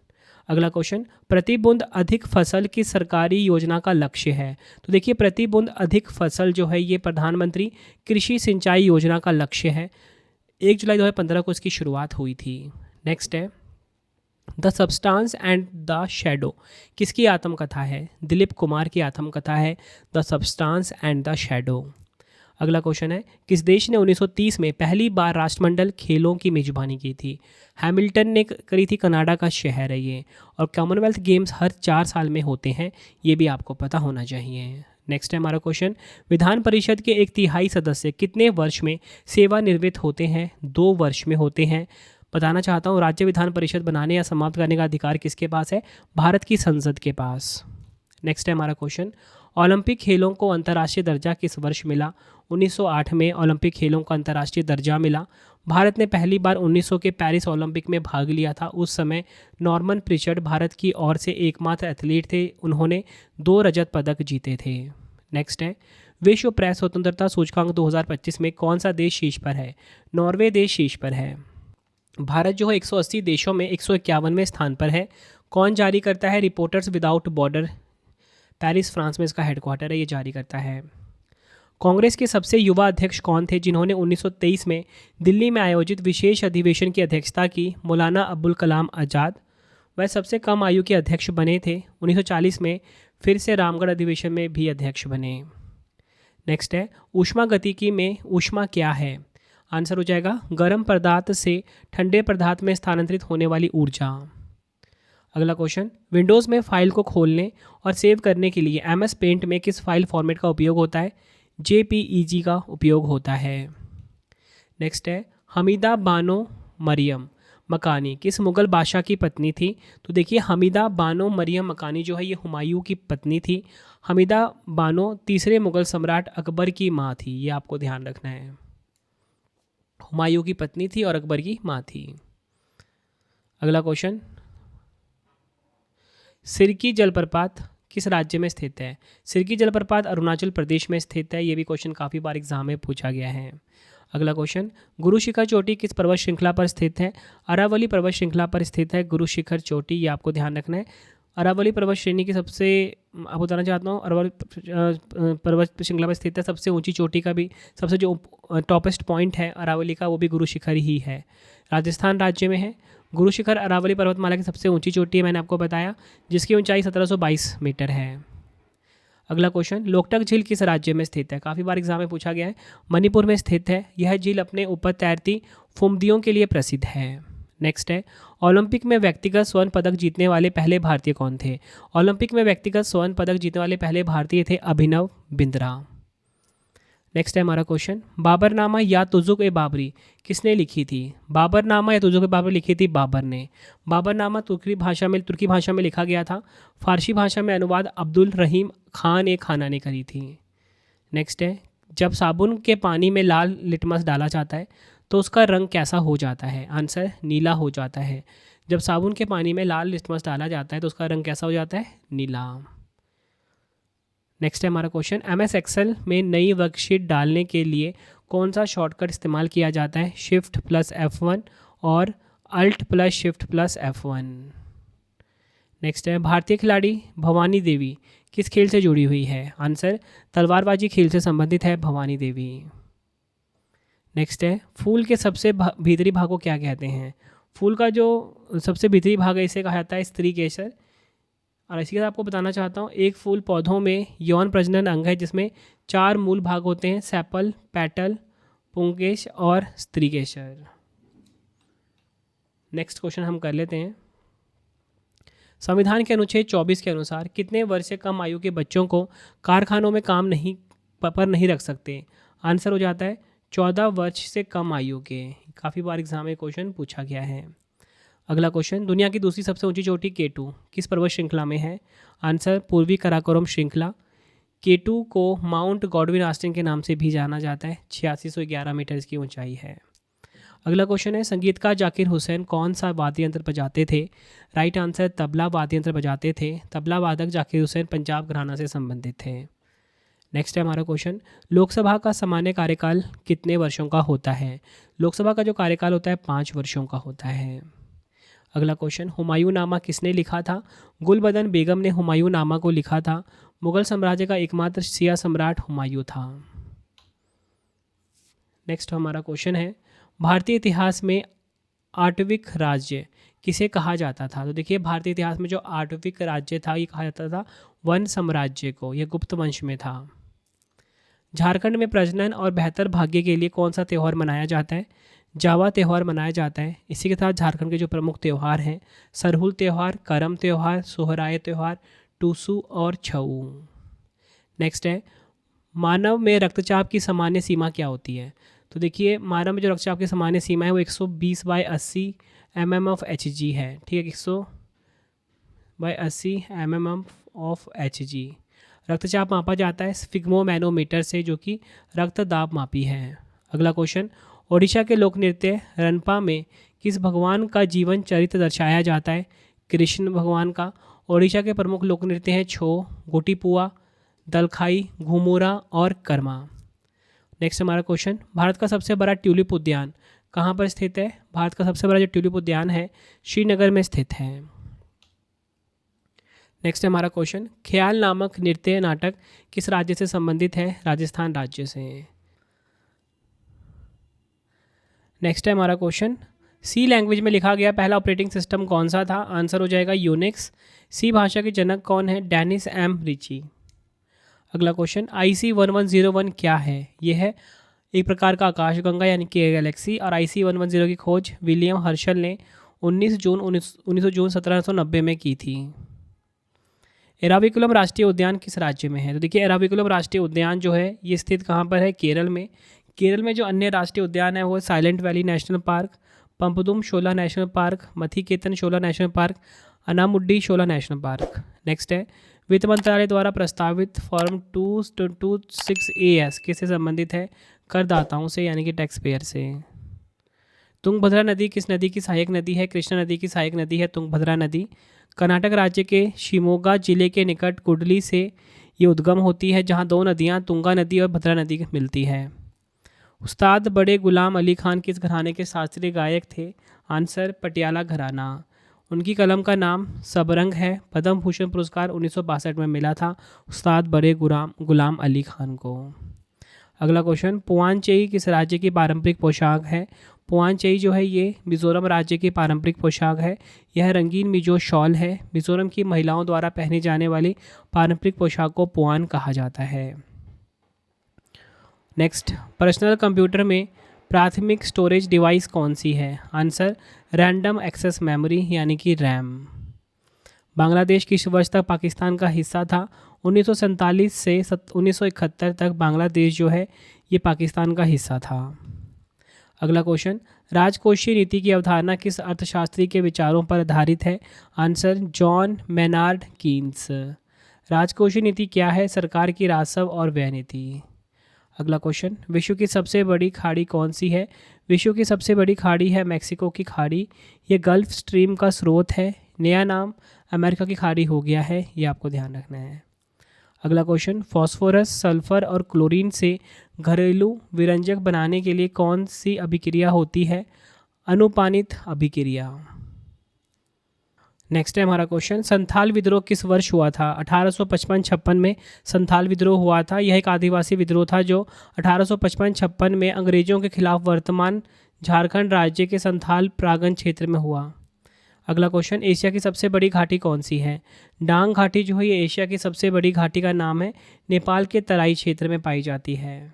अगला क्वेश्चन, प्रति बूंद अधिक फसल किस सरकारी योजना का लक्ष्य है? तो देखिए, प्रति बूंद अधिक फसल जो है ये प्रधानमंत्री कृषि सिंचाई योजना का लक्ष्य है। 1 जुलाई 2015 को इसकी शुरुआत हुई थी। नेक्स्ट है, the substance and the shadow किसकी आत्मकथा है? दिलीप कुमार की आत्मकथा है the substance and the shadow. अगला क्वेश्चन है, किस देश ने 1930 में पहली बार राष्ट्रमंडल खेलों की मेजबानी की थी? हैमिल्टन ने करी थी, कनाडा का शहर है ये। और कॉमनवेल्थ गेम्स हर 4 साल में होते हैं, ये भी आपको पता होना चाहिए। नेक्स्ट है हमारा क्वेश्चन, विधान परिषद के 1/3 सदस्य कितने वर्ष में सेवानिवृत्त होते हैं? 2 वर्ष में होते हैं। बताना चाहता हूँ, राज्य विधान परिषद बनाने या समाप्त करने का अधिकार किसके पास है? भारत की संसद के पास। नेक्स्ट है हमारा क्वेश्चन, ओलंपिक खेलों को अंतर्राष्ट्रीय दर्जा किस वर्ष मिला? 1908 में ओलंपिक खेलों को अंतर्राष्ट्रीय दर्जा मिला। भारत ने पहली बार 1900 के पेरिस ओलंपिक में भाग लिया था। उस समय नॉर्मन प्रिचर्ड भारत की ओर से एकमात्र एथलीट थे, उन्होंने 2 रजत पदक जीते थे। नेक्स्ट है, विश्व प्रेस स्वतंत्रता सूचकांक 2025 में कौन सा देश शीर्ष पर है? नॉर्वे देश शीर्ष पर है। भारत जो है 180 देशों में 151वें स्थान पर है। कौन जारी करता है? Reporters without border, Paris France में इसका हेडक्वार्टर है, ये जारी करता है। कांग्रेस के सबसे युवा अध्यक्ष कौन थे जिन्होंने 1923 में दिल्ली में आयोजित विशेष अधिवेशन की अध्यक्षता की? मौलाना अबुल कलाम आज़ाद। वह सबसे कम आयु के अध्यक्ष बने थे। 1940 में फिर से रामगढ़ अधिवेशन में भी अध्यक्ष बने। नेक्स्ट है, ऊष्मागतिकी में ऊष्मा क्या है? आंसर हो जाएगा, गर्म पदार्थ से ठंडे पदार्थ में स्थानांतरित होने वाली ऊर्जा। अगला क्वेश्चन, विंडोज़ में फाइल को खोलने और सेव करने के लिए MS पेंट में किस फाइल फॉर्मेट का उपयोग होता है? JPEG का उपयोग होता है। नेक्स्ट है, हमीदा बानो मरियम मकानी किस मुग़ल बादशाह की पत्नी थी? तो देखिए, हमीदा बानो मरियम मकानी जो है ये हुमायूं की पत्नी थी। हमीदा बानो तीसरे मुग़ल सम्राट अकबर की माँ थी, ये आपको ध्यान रखना है। हुमायूं की पत्नी थी और अकबर की माँ थी। अगला क्वेश्चन, सिरकी जलप्रपात किस राज्य में स्थित है? सिरकी जलप्रपात अरुणाचल प्रदेश में स्थित है, ये भी क्वेश्चन काफ़ी बार एग्जाम में पूछा गया है। अगला क्वेश्चन, गुरु शिखर चोटी किस पर्वत श्रृंखला पर स्थित है? अरावली पर्वत श्रृंखला पर स्थित है गुरु शिखर चोटी, ये आपको ध्यान रखना है। अरावली पर्वत श्रेणी की सबसे, आप बताना चाहता हूँ, अरावली पर्वत श्रृंखला पर स्थित है सबसे ऊंची चोटी का भी, सबसे जो टॉपेस्ट पॉइंट है अरावली का, वो भी गुरु शिखर ही है। राजस्थान राज्य में है। गुरु शिखर अरावली पर्वतमाला की सबसे ऊंची चोटी है, मैंने आपको बताया, जिसकी ऊंचाई 1722 मीटर है। अगला क्वेश्चन, लोकटक झील किस राज्य में स्थित है? काफ़ी बार एग्जाम में पूछा गया है। मणिपुर में स्थित है। यह झील अपने ऊपर तैरती फुमदियों के लिए प्रसिद्ध है। नेक्स्ट है, ओलंपिक में व्यक्तिगत स्वर्ण पदक जीतने वाले पहले भारतीय कौन थे? ओलंपिक में व्यक्तिगत स्वर्ण पदक जीतने वाले पहले भारतीय थे अभिनव बिंद्रा। नेक्स्ट है हमारा क्वेश्चन, बाबरनामा या तुजुक ए बाबरी किसने लिखी थी? बाबरनामा या तुजुक ए बाबरी लिखी थी बाबर ने। बाबरनामा तुर्की भाषा में लिखा गया था। फारसी भाषा में अनुवाद अब्दुल रहीम खान ए खाना ने करी थी। नेक्स्ट है, जब साबुन के पानी में लाल लिटमस डाला जाता है तो उसका रंग कैसा हो जाता है? आंसर, नीला हो जाता है। जब साबुन के पानी में लाल लिटमस डाला जाता है तो उसका रंग कैसा हो जाता है? नीला। नेक्स्ट है हमारा क्वेश्चन, MS एक्सेल में नई वर्कशीट डालने के लिए कौन सा शॉर्टकट इस्तेमाल किया जाता है? Shift+F1 और Alt+Shift+F1। नेक्स्ट है, भारतीय खिलाड़ी भवानी देवी किस खेल से जुड़ी हुई है? आंसर, तलवारबाजी खेल से संबंधित है भवानी देवी। नेक्स्ट है, फूल के सबसे भीतरी भाग को क्या कहते हैं? फूल का जो सबसे भीतरी भाग है इसे कहा जाता है स्त्री केसर। और इसी के साथ आपको बताना चाहता हूँ, एक फूल पौधों में यौन प्रजनन अंग है जिसमें 4 मूल भाग होते हैं, सेपल, पेटल, पुंकेश और स्त्रीकेशर। नेक्स्ट क्वेश्चन हम कर लेते हैं, संविधान के अनुच्छेद 24 के अनुसार कितने वर्ष से कम आयु के बच्चों को कारखानों में काम पर नहीं रख सकते? आंसर हो जाता है 14 वर्ष से कम आयु के। काफ़ी बार एग्जाम में क्वेश्चन पूछा गया है। अगला क्वेश्चन, दुनिया की दूसरी सबसे ऊंची चोटी K2 किस पर्वत श्रृंखला में है? आंसर, पूर्वी कराकोरम श्रृंखला। K2 को माउंट गॉडविन ऑस्टिन के नाम से भी जाना जाता है। 8611 मीटर इसकी ऊंचाई है। अगला क्वेश्चन है, संगीतकार जाकिर हुसैन कौन सा वाद्य यंत्र बजाते थे? राइट आंसर, तबला वाद्य यंत्र बजाते थे। तबला वादक जाकिर हुसैन पंजाब घराना से संबंधित थे। नेक्स्ट है हमारा क्वेश्चन, लोकसभा का सामान्य कार्यकाल कितने वर्षों का होता है? लोकसभा का जो कार्यकाल होता है 5 वर्षों का होता है। अगला क्वेश्चन, हुमायूं नामा किसने लिखा था? गुलबदन बेगम ने हुमायूं नामा को लिखा था। मुगल साम्राज्य का एकमात्र शिया सम्राट हुमायूं था। नेक्स्ट हमारा क्वेश्चन है, भारतीय इतिहास में आठविक राज्य किसे कहा जाता था? तो देखिए, भारतीय इतिहास में जो आठविक राज्य था ये कहा जाता था वन साम्राज्य को। यह गुप्त वंश में था। झारखंड में प्रजनन और बेहतर भाग्य के लिए कौन सा त्यौहार मनाया जाता है? जावा त्यौहार मनाया जाता है। इसी के साथ झारखंड के जो प्रमुख त्यौहार हैं, सरहुल त्यौहार, करम त्यौहार, सोहराय त्यौहार, टूसू और छऊ। नेक्स्ट है, मानव में रक्तचाप की सामान्य सीमा क्या होती है? तो देखिए, मानव में जो रक्तचाप की सामान्य सीमा है वो 120/80 mm/Hg है। ठीक है, 100/80 mm/Hg रक्तचाप मापा जाता है स्फिग्मोमैनोमीटर से, जो कि रक्त दाब मापी है। अगला क्वेश्चन, ओडिशा के लोक नृत्य रनपा में किस भगवान का जीवन चरित्र दर्शाया जाता है? कृष्ण भगवान का। ओडिशा के प्रमुख लोक नृत्य हैं छो, गोटीपुआ, दलखाई, घुमुरा और कर्मा। नेक्स्ट हमारा क्वेश्चन, भारत का सबसे बड़ा ट्यूलिप उद्यान कहाँ पर स्थित है? भारत का सबसे बड़ा जो ट्यूलिप उद्यान है श्रीनगर में स्थित है। नेक्स्ट हमारा क्वेश्चन, ख्याल नामक नृत्य नाटक किस राज्य से संबंधित है? राजस्थान राज्य से। नेक्स्ट है हमारा क्वेश्चन, सी लैंग्वेज में लिखा गया पहला ऑपरेटिंग सिस्टम कौन सा था? आंसर हो जाएगा यूनिक्स। सी भाषा के जनक कौन है? Dennis M Ritchie. अगला क्वेश्चन, IC1101 क्या है? यह है एक प्रकार का आकाशगंगा यानी कि गैलेक्सी। और IC1101 की खोज विलियम हर्शल ने 19 जून 1790 में की थी। एराविकुलम राष्ट्रीय उद्यान किस राज्य में है? तो देखिए, एराविकुलम राष्ट्रीय उद्यान जो है ये स्थित कहाँ पर है? केरल में। केरल में जो अन्य राष्ट्रीय उद्यान है वो साइलेंट वैली नेशनल पार्क, पंपदुम शोला नेशनल पार्क, मथीकेतन शोला नेशनल पार्क, अनामुड्डी शोला नेशनल पार्क। नेक्स्ट है, वित्त मंत्रालय द्वारा प्रस्तावित फॉर्म 226AS किससे संबंधित है? करदाताओं से यानी कि टैक्स पेयर से। तुंगभद्रा नदी किस नदी की सहायक नदी है? कृष्णा नदी की सहायक नदी है तुंगभद्रा नदी। कर्नाटक राज्य के शिमोगा जिले के निकट कुडली से ये उद्गम होती है, जहाँ 2 नदियाँ तुंगा नदी और भद्रा नदी मिलती है। उस्ताद बड़े गुलाम अली खान किस घराने के शास्त्रीय गायक थे? आंसर, पटियाला घराना। उनकी कलम का नाम सबरंग है। पद्म भूषण पुरस्कार 1962 में मिला था उस्ताद बड़े गुलाम अली खान को। अगला क्वेश्चन, पुआनचेई किस राज्य की पारंपरिक पोशाक है? पुआनचेई जो है ये मिजोरम राज्य की पारंपरिक पोशाक है। यह रंगीन मिजो शॉल है। मिजोरम की महिलाओं द्वारा पहने जाने वाली पारंपरिक पोशाक को पुआन कहा जाता है। नेक्स्ट, पर्सनल कंप्यूटर में प्राथमिक स्टोरेज डिवाइस कौन सी है? आंसर, रैंडम एक्सेस मेमोरी यानी कि रैम। बांग्लादेश किस वर्ष तक पाकिस्तान का हिस्सा था? 1947 से 1971 तक बांग्लादेश जो है ये पाकिस्तान का हिस्सा था। अगला क्वेश्चन, राजकोषीय नीति की अवधारणा किस अर्थशास्त्री के विचारों पर आधारित है? Answer, John Maynard Keynes. राजकोषीय नीति क्या है? सरकार की राजस्व और व्यय नीति। अगला क्वेश्चन, विश्व की सबसे बड़ी खाड़ी कौन सी है? विश्व की सबसे बड़ी खाड़ी है मैक्सिको की खाड़ी। ये गल्फ स्ट्रीम का स्रोत है। नया नाम अमेरिका की खाड़ी हो गया है, ये आपको ध्यान रखना है। अगला क्वेश्चन, फास्फोरस, सल्फर और क्लोरीन से घरेलू विरंजक बनाने के लिए कौन सी अभिक्रिया होती है? अनुपानित अभिक्रिया। नेक्स्ट है हमारा क्वेश्चन, संथाल विद्रोह किस वर्ष हुआ था? 1855-56 में संथाल विद्रोह हुआ था। यह एक आदिवासी विद्रोह था जो 1855-56 में अंग्रेजों के खिलाफ वर्तमान झारखंड राज्य के संथाल प्रांगण क्षेत्र में हुआ। अगला क्वेश्चन, एशिया की सबसे बड़ी घाटी कौन सी है? डांग घाटी जो है ये एशिया की सबसे बड़ी घाटी का नाम है। नेपाल के तराई क्षेत्र में पाई जाती है।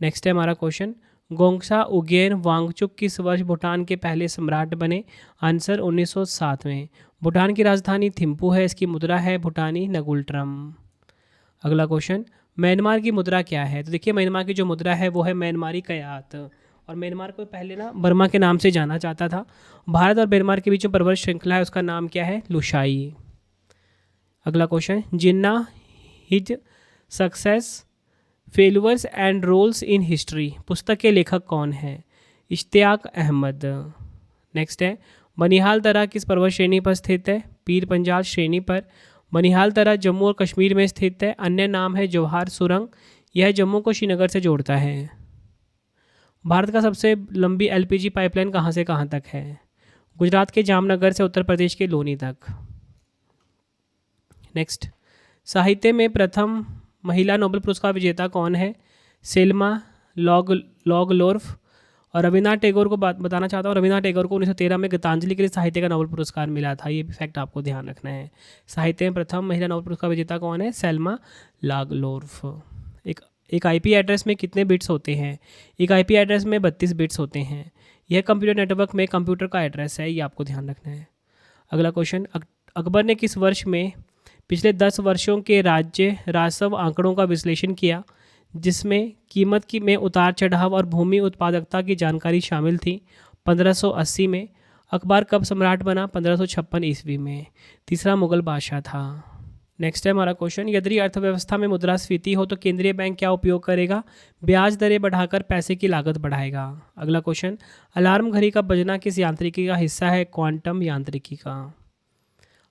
नेक्स्ट है हमारा क्वेश्चन, गोंगसा उगेन वांगचुक किस वर्ष भूटान के पहले सम्राट बने? आंसर, 1907 में। भूटान की राजधानी थिम्पू है। इसकी मुद्रा है भूटानी नगुल्ट्रम। अगला क्वेश्चन, म्यांमार की मुद्रा क्या है? तो देखिए म्यांमार की जो मुद्रा है वो है म्यांमारी कयात, और म्यांमार को पहले ना बर्मा के नाम से जाना जाता था। भारत और म्यांमार के बीच जो पर्वत श्रृंखला है उसका नाम क्या है? लुशाई। अगला question, Jinnah his success failures and roles in history पुस्तक के लेखक कौन है? इश्तियाक अहमद। नेक्स्ट है, बनिहाल दर्रा किस पर्वत श्रेणी पर स्थित है? पीर पंजाल श्रेणी पर। बनिहाल दर्रा जम्मू और कश्मीर में स्थित है। अन्य नाम है जवाहर सुरंग। यह जम्मू को श्रीनगर से जोड़ता है। भारत का सबसे लंबी एलपीजी पाइपलाइन कहाँ से कहाँ तक है? गुजरात के जामनगर से उत्तर प्रदेश के लोनी तक। नेक्स्ट, साहित्य में प्रथम महिला नोबेल पुरस्कार विजेता कौन है? सेल्मा लॉगलोर्फ। और रविन्द्रनाथ टैगोर को बताना चाहता हूँ, रविन्द्रनाथ टैगोर को 1913 में गीतांजलि के लिए साहित्य का नोबेल पुरस्कार मिला था। ये भी फैक्ट आपको ध्यान रखना है। साहित्य में प्रथम महिला नोबेल पुरस्कार विजेता कौन है? सेल्मा लॉगलोर्फ। एक आईपी एड्रेस में कितने बिट्स होते हैं? एक आईपी एड्रेस में 32 बिट्स होते हैं। यह कंप्यूटर नेटवर्क में कंप्यूटर का एड्रेस है, ये आपको ध्यान रखना है। अगला क्वेश्चन, अकबर ने किस वर्ष में पिछले 10 वर्षों के राज्य राजस्व आंकड़ों का विश्लेषण किया, जिसमें कीमत में उतार चढ़ाव और भूमि उत्पादकता की जानकारी शामिल थी? 1580 में। अकबर कब सम्राट बना? 1556 ईस्वी में। तीसरा मुगल बादशाह था। नेक्स्ट है हमारा क्वेश्चन, यदि अर्थव्यवस्था में मुद्रास्फीति हो तो केंद्रीय बैंक क्या उपयोग करेगा? ब्याज दरें बढ़ाकर पैसे की लागत बढ़ाएगा। अगला क्वेश्चन, अलार्म घड़ी का बजना किस यांत्रिकी का हिस्सा है? क्वांटम यांत्रिकी का।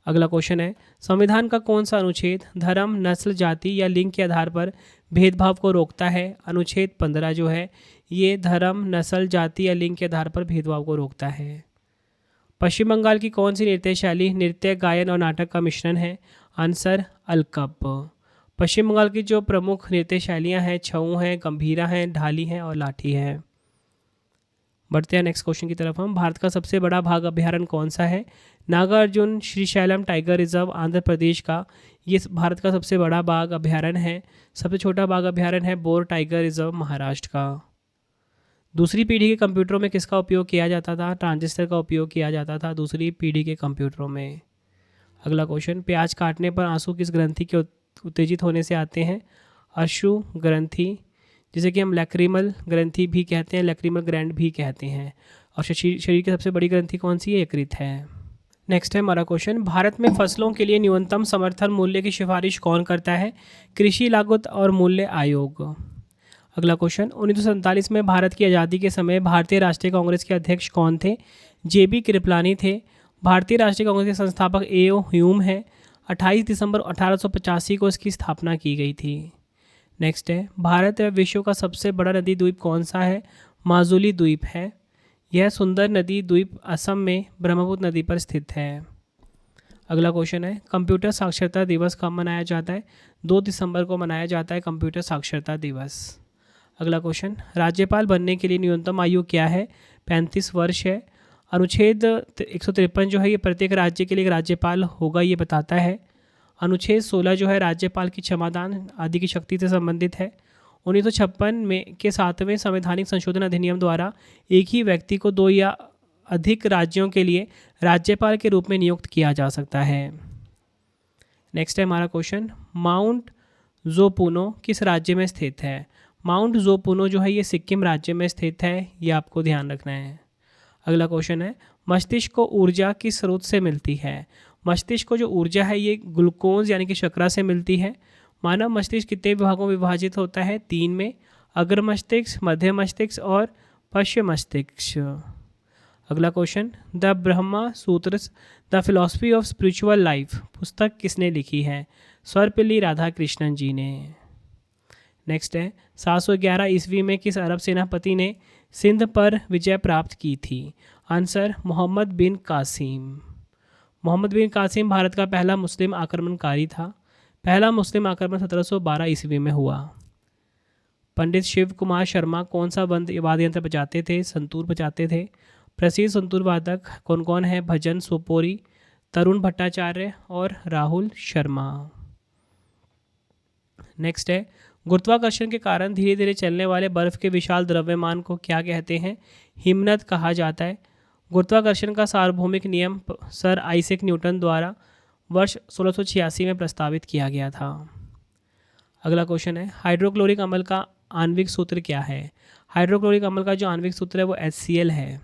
अगला क्वेश्चन है, संविधान का कौन सा अनुच्छेद धर्म, नस्ल, जाति या लिंग के आधार पर भेदभाव को रोकता है? अनुच्छेद 15 जो है ये धर्म, नस्ल, जाति या लिंग के आधार पर भेदभाव को रोकता है। पश्चिम बंगाल की कौन सी नृत्य शैली नृत्य, गायन और नाटक का मिश्रण है? आंसर, अलकप। पश्चिम बंगाल की जो प्रमुख नृत्य शैलियाँ हैं छऊ हैं, गंभीरा हैं, ढाली हैं और लाठी हैं। बढ़ते हैं नेक्स्ट क्वेश्चन की तरफ हम। भारत का सबसे बड़ा बाघ अभ्यारण्य कौन सा है? नागार्जुन श्रीशैलम टाइगर रिजर्व आंध्र प्रदेश का ये भारत का सबसे बड़ा बाघ अभ्यारण्य है। सबसे छोटा बाघ अभ्यारण्य है बोर टाइगर रिजर्व महाराष्ट्र का। दूसरी पीढ़ी के कंप्यूटरों में किसका उपयोग किया जाता था? ट्रांजिस्टर का उपयोग किया जाता था दूसरी पीढ़ी के कंप्यूटरों में। अगला क्वेश्चन, प्याज काटने पर आंसू किस ग्रंथि के उत्तेजित होने से आते हैं? अश्रु ग्रंथि, जिसे कि हम लैक्रिमल ग्रंथि भी कहते हैं, लैक्रिमल ग्लैंड भी कहते हैं। और शरीर की सबसे बड़ी ग्रंथि कौन सी है? यकृत है। नेक्स्ट है हमारा क्वेश्चन, भारत में फसलों के लिए न्यूनतम समर्थन मूल्य की सिफारिश कौन करता है? कृषि लागत और मूल्य आयोग। अगला क्वेश्चन, 1947 में भारत की आज़ादी के समय भारतीय राष्ट्रीय कांग्रेस के अध्यक्ष कौन थे? JB कृपलानी थे। भारतीय राष्ट्रीय कांग्रेस के संस्थापक A.O. ह्यूम है। 28 दिसंबर 1885 को इसकी स्थापना की गई थी। नेक्स्ट है, भारत व विश्व का सबसे बड़ा नदी द्वीप कौन सा है? माजुली द्वीप है। यह सुंदर नदी द्वीप असम में ब्रह्मपुत्र नदी पर स्थित है। अगला क्वेश्चन है, कंप्यूटर साक्षरता दिवस कब मनाया जाता है? 2 दिसंबर को मनाया जाता है कंप्यूटर साक्षरता दिवस। अगला क्वेश्चन, राज्यपाल बनने के लिए न्यूनतम आयु क्या है? 35 वर्ष है। अनुच्छेद 153 जो है ये प्रत्येक राज्य के लिए एक राज्यपाल होगा ये बताता है। अनुच्छेद 16 जो है राज्यपाल की क्षमादान आदि की शक्ति से संबंधित है। 1956 में के 7वें संवैधानिक संशोधन अधिनियम द्वारा एक ही व्यक्ति को 2 या अधिक राज्यों के लिए राज्यपाल के रूप में नियुक्त किया जा सकता है। नेक्स्ट है हमारा क्वेश्चन, माउंट जोपुनो किस राज्य में स्थित है? माउंट जोपुनो जो है ये सिक्किम राज्य में स्थित है, ये आपको ध्यान रखना है। अगला क्वेश्चन है, मस्तिष्क को ऊर्जा किस स्रोत से मिलती है? मस्तिष्क को जो ऊर्जा है ये ग्लूकोज यानी कि शर्करा से मिलती है। मानव मस्तिष्क कितने विभागों में विभाजित होता है? 3 में, अग्र मस्तिष्क, मध्य मस्तिष्क और पश्चिम मस्तिष्क। अगला क्वेश्चन, द ब्रह्मा सूत्र the philosophy of spiritual life पुस्तक किसने लिखी है? सर्वपल्ली राधाकृष्णन जी ने। नेक्स्ट है, 711 ईस्वी में किस अरब सेनापति ने सिंध पर विजय प्राप्त की थी? आंसर, मोहम्मद बिन कासिम। मोहम्मद बिन कासिम भारत का पहला मुस्लिम आक्रमणकारी था। पहला मुस्लिम आक्रमण 1712 ईस्वी में हुआ। पंडित शिव कुमार शर्मा कौन सा वाद्य यंत्र बजाते थे? संतूर बजाते थे। प्रसिद्ध संतूर वादक कौन कौन है? भजन सोपोरी, तरुण भट्टाचार्य और राहुल शर्मा। नेक्स्ट है, गुरुत्वाकर्षण के कारण धीरे धीरे चलने वाले बर्फ के विशाल द्रव्यमान को क्या कहते हैं? हिमनद कहा जाता है। गुरुत्वाकर्षण का सार्वभौमिक नियम सर आइजैक न्यूटन द्वारा वर्ष 1686 में प्रस्तावित किया गया था। अगला क्वेश्चन है, हाइड्रोक्लोरिक अम्ल का आणविक सूत्र क्या है? हाइड्रोक्लोरिक अम्ल का जो आणविक सूत्र है वो HCl है।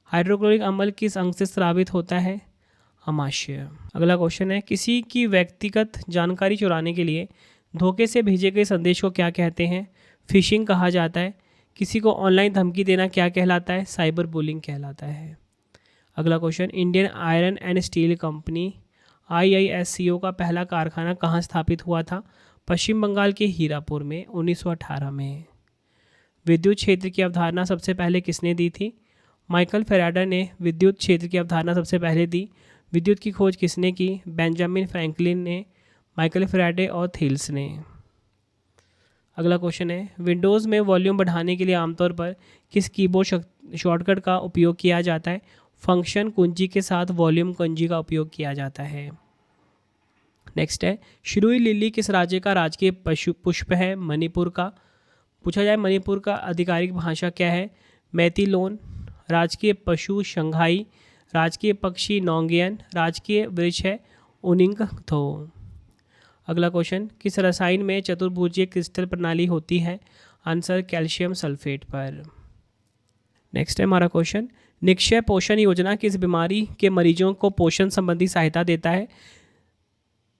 हाइड्रोक्लोरिक अम्ल किस अंग से स्रावित होता है? अमाशय। अगला क्वेश्चन है, किसी की व्यक्तिगत जानकारी चुराने के लिए धोखे से भेजे गए संदेश को क्या कहते हैं? फिशिंग कहा जाता है। किसी को ऑनलाइन धमकी देना क्या कहलाता है? साइबर बुलिंग कहलाता है। अगला question, Indian iron and steel company IISCO का पहला कारखाना कहाँ स्थापित हुआ था? पश्चिम बंगाल के हीरापुर में 1918 में। विद्युत क्षेत्र की अवधारणा सबसे पहले किसने दी थी? माइकल फैराडे ने विद्युत क्षेत्र की अवधारणा सबसे पहले दी। विद्युत की खोज किसने की? बेंजामिन फ्रैंकलिन ने, माइकल फैराडे और थेल्स ने। अगला क्वेश्चन है, विंडोज़ में वॉल्यूम बढ़ाने के लिए आमतौर पर किस कीबोर्ड शॉर्टकट का उपयोग किया जाता है? फंक्शन कुंजी के साथ वॉल्यूम कुंजी का उपयोग किया जाता है। नेक्स्ट है, शिरुई लिली किस राज्य का राजकीय पुष्प है? मणिपुर का। पूछा जाए मणिपुर का आधिकारिक भाषा क्या है? मैतिलोन। राजकीय पशु शंघाई, राजकीय पक्षी नोंगियन, राजकीय वृक्ष है उनिंगथो। अगला क्वेश्चन, किस रसायन में चतुर्भुजीय क्रिस्टल प्रणाली होती है? आंसर, कैल्शियम सल्फेट पर। नेक्स्ट है हमारा क्वेश्चन, निक्षय पोषण योजना किस बीमारी के मरीजों को पोषण संबंधी सहायता देता है?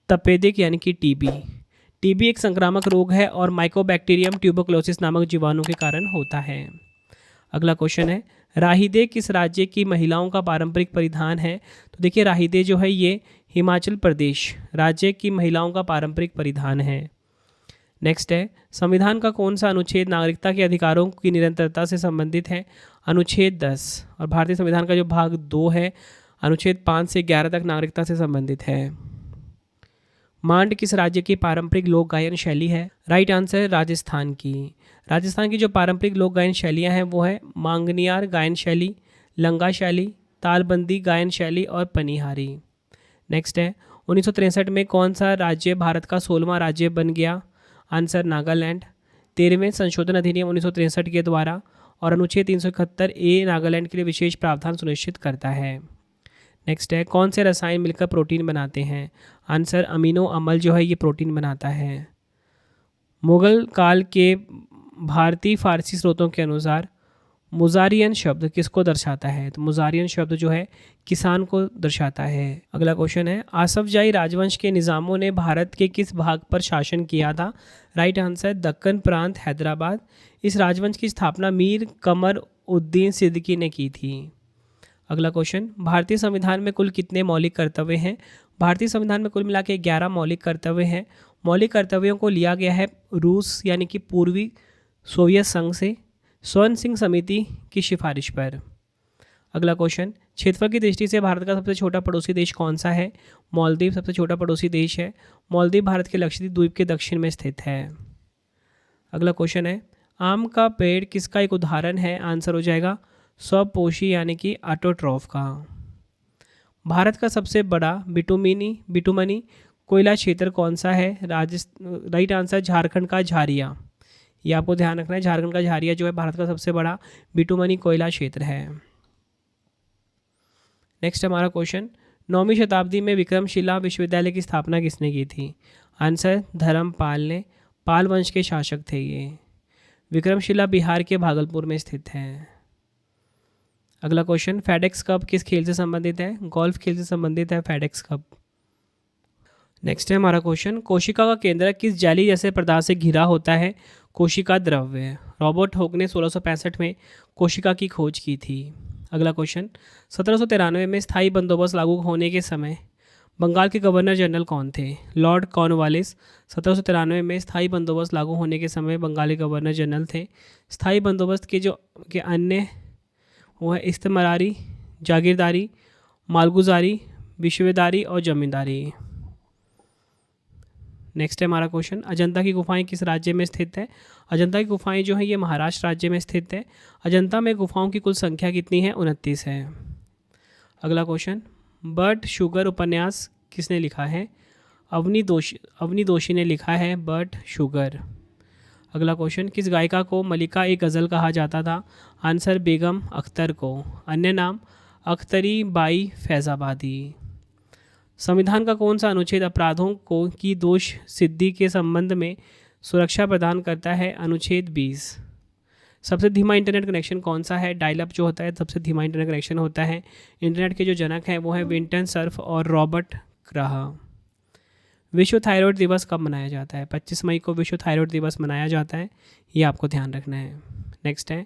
तपेदिक यानी कि टीबी। टीबी एक संक्रामक रोग है और माइकोबैक्टीरियम ट्यूबरकुलोसिस नामक जीवाणु के कारण होता है। अगला क्वेश्चन है, राहिदे किस राज्य की महिलाओं का पारंपरिक परिधान है? तो देखिए राहिदे जो है ये हिमाचल प्रदेश राज्य की महिलाओं का पारंपरिक परिधान है। नेक्स्ट है, संविधान का कौन सा अनुच्छेद नागरिकता के अधिकारों की निरंतरता से संबंधित है? अनुच्छेद 10। और भारतीय संविधान का जो भाग 2 है अनुच्छेद 5 से 11 तक नागरिकता से संबंधित है। मांड किस राज्य की पारंपरिक लोक गायन शैली है? राइट आंसर, राजस्थान की। राजस्थान की जो पारंपरिक लोक गायन शैलियाँ हैं वो है मांगनियार गायन शैली, लंगा शैली, तालबंदी गायन शैली और पनिहारी। नेक्स्ट है, 1963 में कौन सा राज्य भारत का 16वां राज्य बन गया? आंसर, नागालैंड। 13वें संशोधन अधिनियम 1963 के द्वारा और अनुच्छेद 371A नागालैंड के लिए विशेष प्रावधान सुनिश्चित करता है। नेक्स्ट है, कौन से रसायन मिलकर प्रोटीन बनाते हैं? आंसर, अमीनो अम्ल जो है ये प्रोटीन बनाता है। मुगल काल के भारतीय फारसी स्रोतों के अनुसार मुजारियन शब्द किसको दर्शाता है? तो मुजारियन शब्द जो है किसान को दर्शाता है। अगला क्वेश्चन है, आसफजाही राजवंश के निज़ामों ने भारत के किस भाग पर शासन किया था? राइट आंसर, दक्कन प्रांत, हैदराबाद। इस राजवंश की स्थापना मीर कमर उद्दीन सिद्दीकी ने की थी। अगला क्वेश्चन, भारतीय संविधान में कुल कितने मौलिक कर्तव्य हैं? भारतीय संविधान में कुल मिला के 11 मौलिक कर्तव्य हैं। मौलिक कर्तव्यों को लिया गया है रूस यानी कि पूर्वी सोवियत संघ से स्वर्ण सिंह समिति की सिफारिश पर। अगला क्वेश्चन, क्षेत्रफल की दृष्टि से भारत का सबसे छोटा पड़ोसी देश कौन सा है? मालदीव सबसे छोटा पड़ोसी देश है। मालदीव भारत के लक्षद्वीप द्वीप के दक्षिण में स्थित है। अगला क्वेश्चन है, आम का पेड़ किसका एक उदाहरण है? आंसर हो जाएगा स्वपोषी यानी कि ऑटोट्रॉफ का। भारत का सबसे बड़ा बिटुमनी कोयला क्षेत्र कौन सा है? राइट आंसर, झारखंड का झारिया। ये आपको ध्यान रखना है, झारखंड का झारिया जो है भारत का सबसे बड़ा बिटुमनी कोयला क्षेत्र है। नेक्स्ट हमारा क्वेश्चन, 9वीं शताब्दी में विक्रमशिला विश्वविद्यालय की स्थापना किसने की थी? आंसर, धर्मपाल ने। पाल वंश के शासक थे ये। विक्रमशिला बिहार के भागलपुर में स्थित है। अगला क्वेश्चन, फेडेक्स कप किस खेल से संबंधित है? गोल्फ खेल से संबंधित है फेडेक्स कप। नेक्स्ट है हमारा क्वेश्चन, कोशिका का केंद्र किस जाली जैसे पदार्थ से घिरा होता है? कोशिका द्रव्य। रॉबर्ट हॉक ने 1665 में कोशिका की खोज की थी। अगला क्वेश्चन, 1793 में स्थायी बंदोबस्त लागू होने के समय बंगाल के गवर्नर जनरल कौन थे? Lord Cornwallis. 1793 में स्थायी बंदोबस्त लागू होने के समय बंगाल के गवर्नर जनरल थे। स्थायी बंदोबस्त के अन्य वो है इस्तेमारी, जागीरदारी, मालगुजारी, विश्वेदारी और जमींदारी। नेक्स्ट है हमारा क्वेश्चन, अजंता की गुफाएं किस राज्य में स्थित है? अजंता की गुफाएं जो है ये महाराष्ट्र राज्य में स्थित है। अजंता में गुफाओं की कुल संख्या कितनी है? 29 है। अगला क्वेश्चन, बर्ड शुगर उपन्यास किसने लिखा है? अवनी दोषी ने लिखा है बर्ड शुगर। अगला क्वेश्चन, किस गायिका को मलिका एक गज़ल कहा जाता था? आंसर, बेगम अख्तर को। अन्य नाम, अख्तरी बाई फैज़ाबादी। संविधान का कौन सा अनुच्छेद अपराधों को की दोष सिद्धि के संबंध में सुरक्षा प्रदान करता है? अनुच्छेद 20। सबसे धीमा इंटरनेट कनेक्शन कौन सा है? डायल अप जो होता है सबसे धीमा इंटरनेट कनेक्शन होता है। इंटरनेट के जो जनक हैं वो हैं विंटन सर्फ और रॉबर्ट क्राह। विश्व थायराइड दिवस कब मनाया जाता है? 25 मई को विश्व थायराइड दिवस मनाया जाता है, ये आपको ध्यान रखना है। नेक्स्ट है,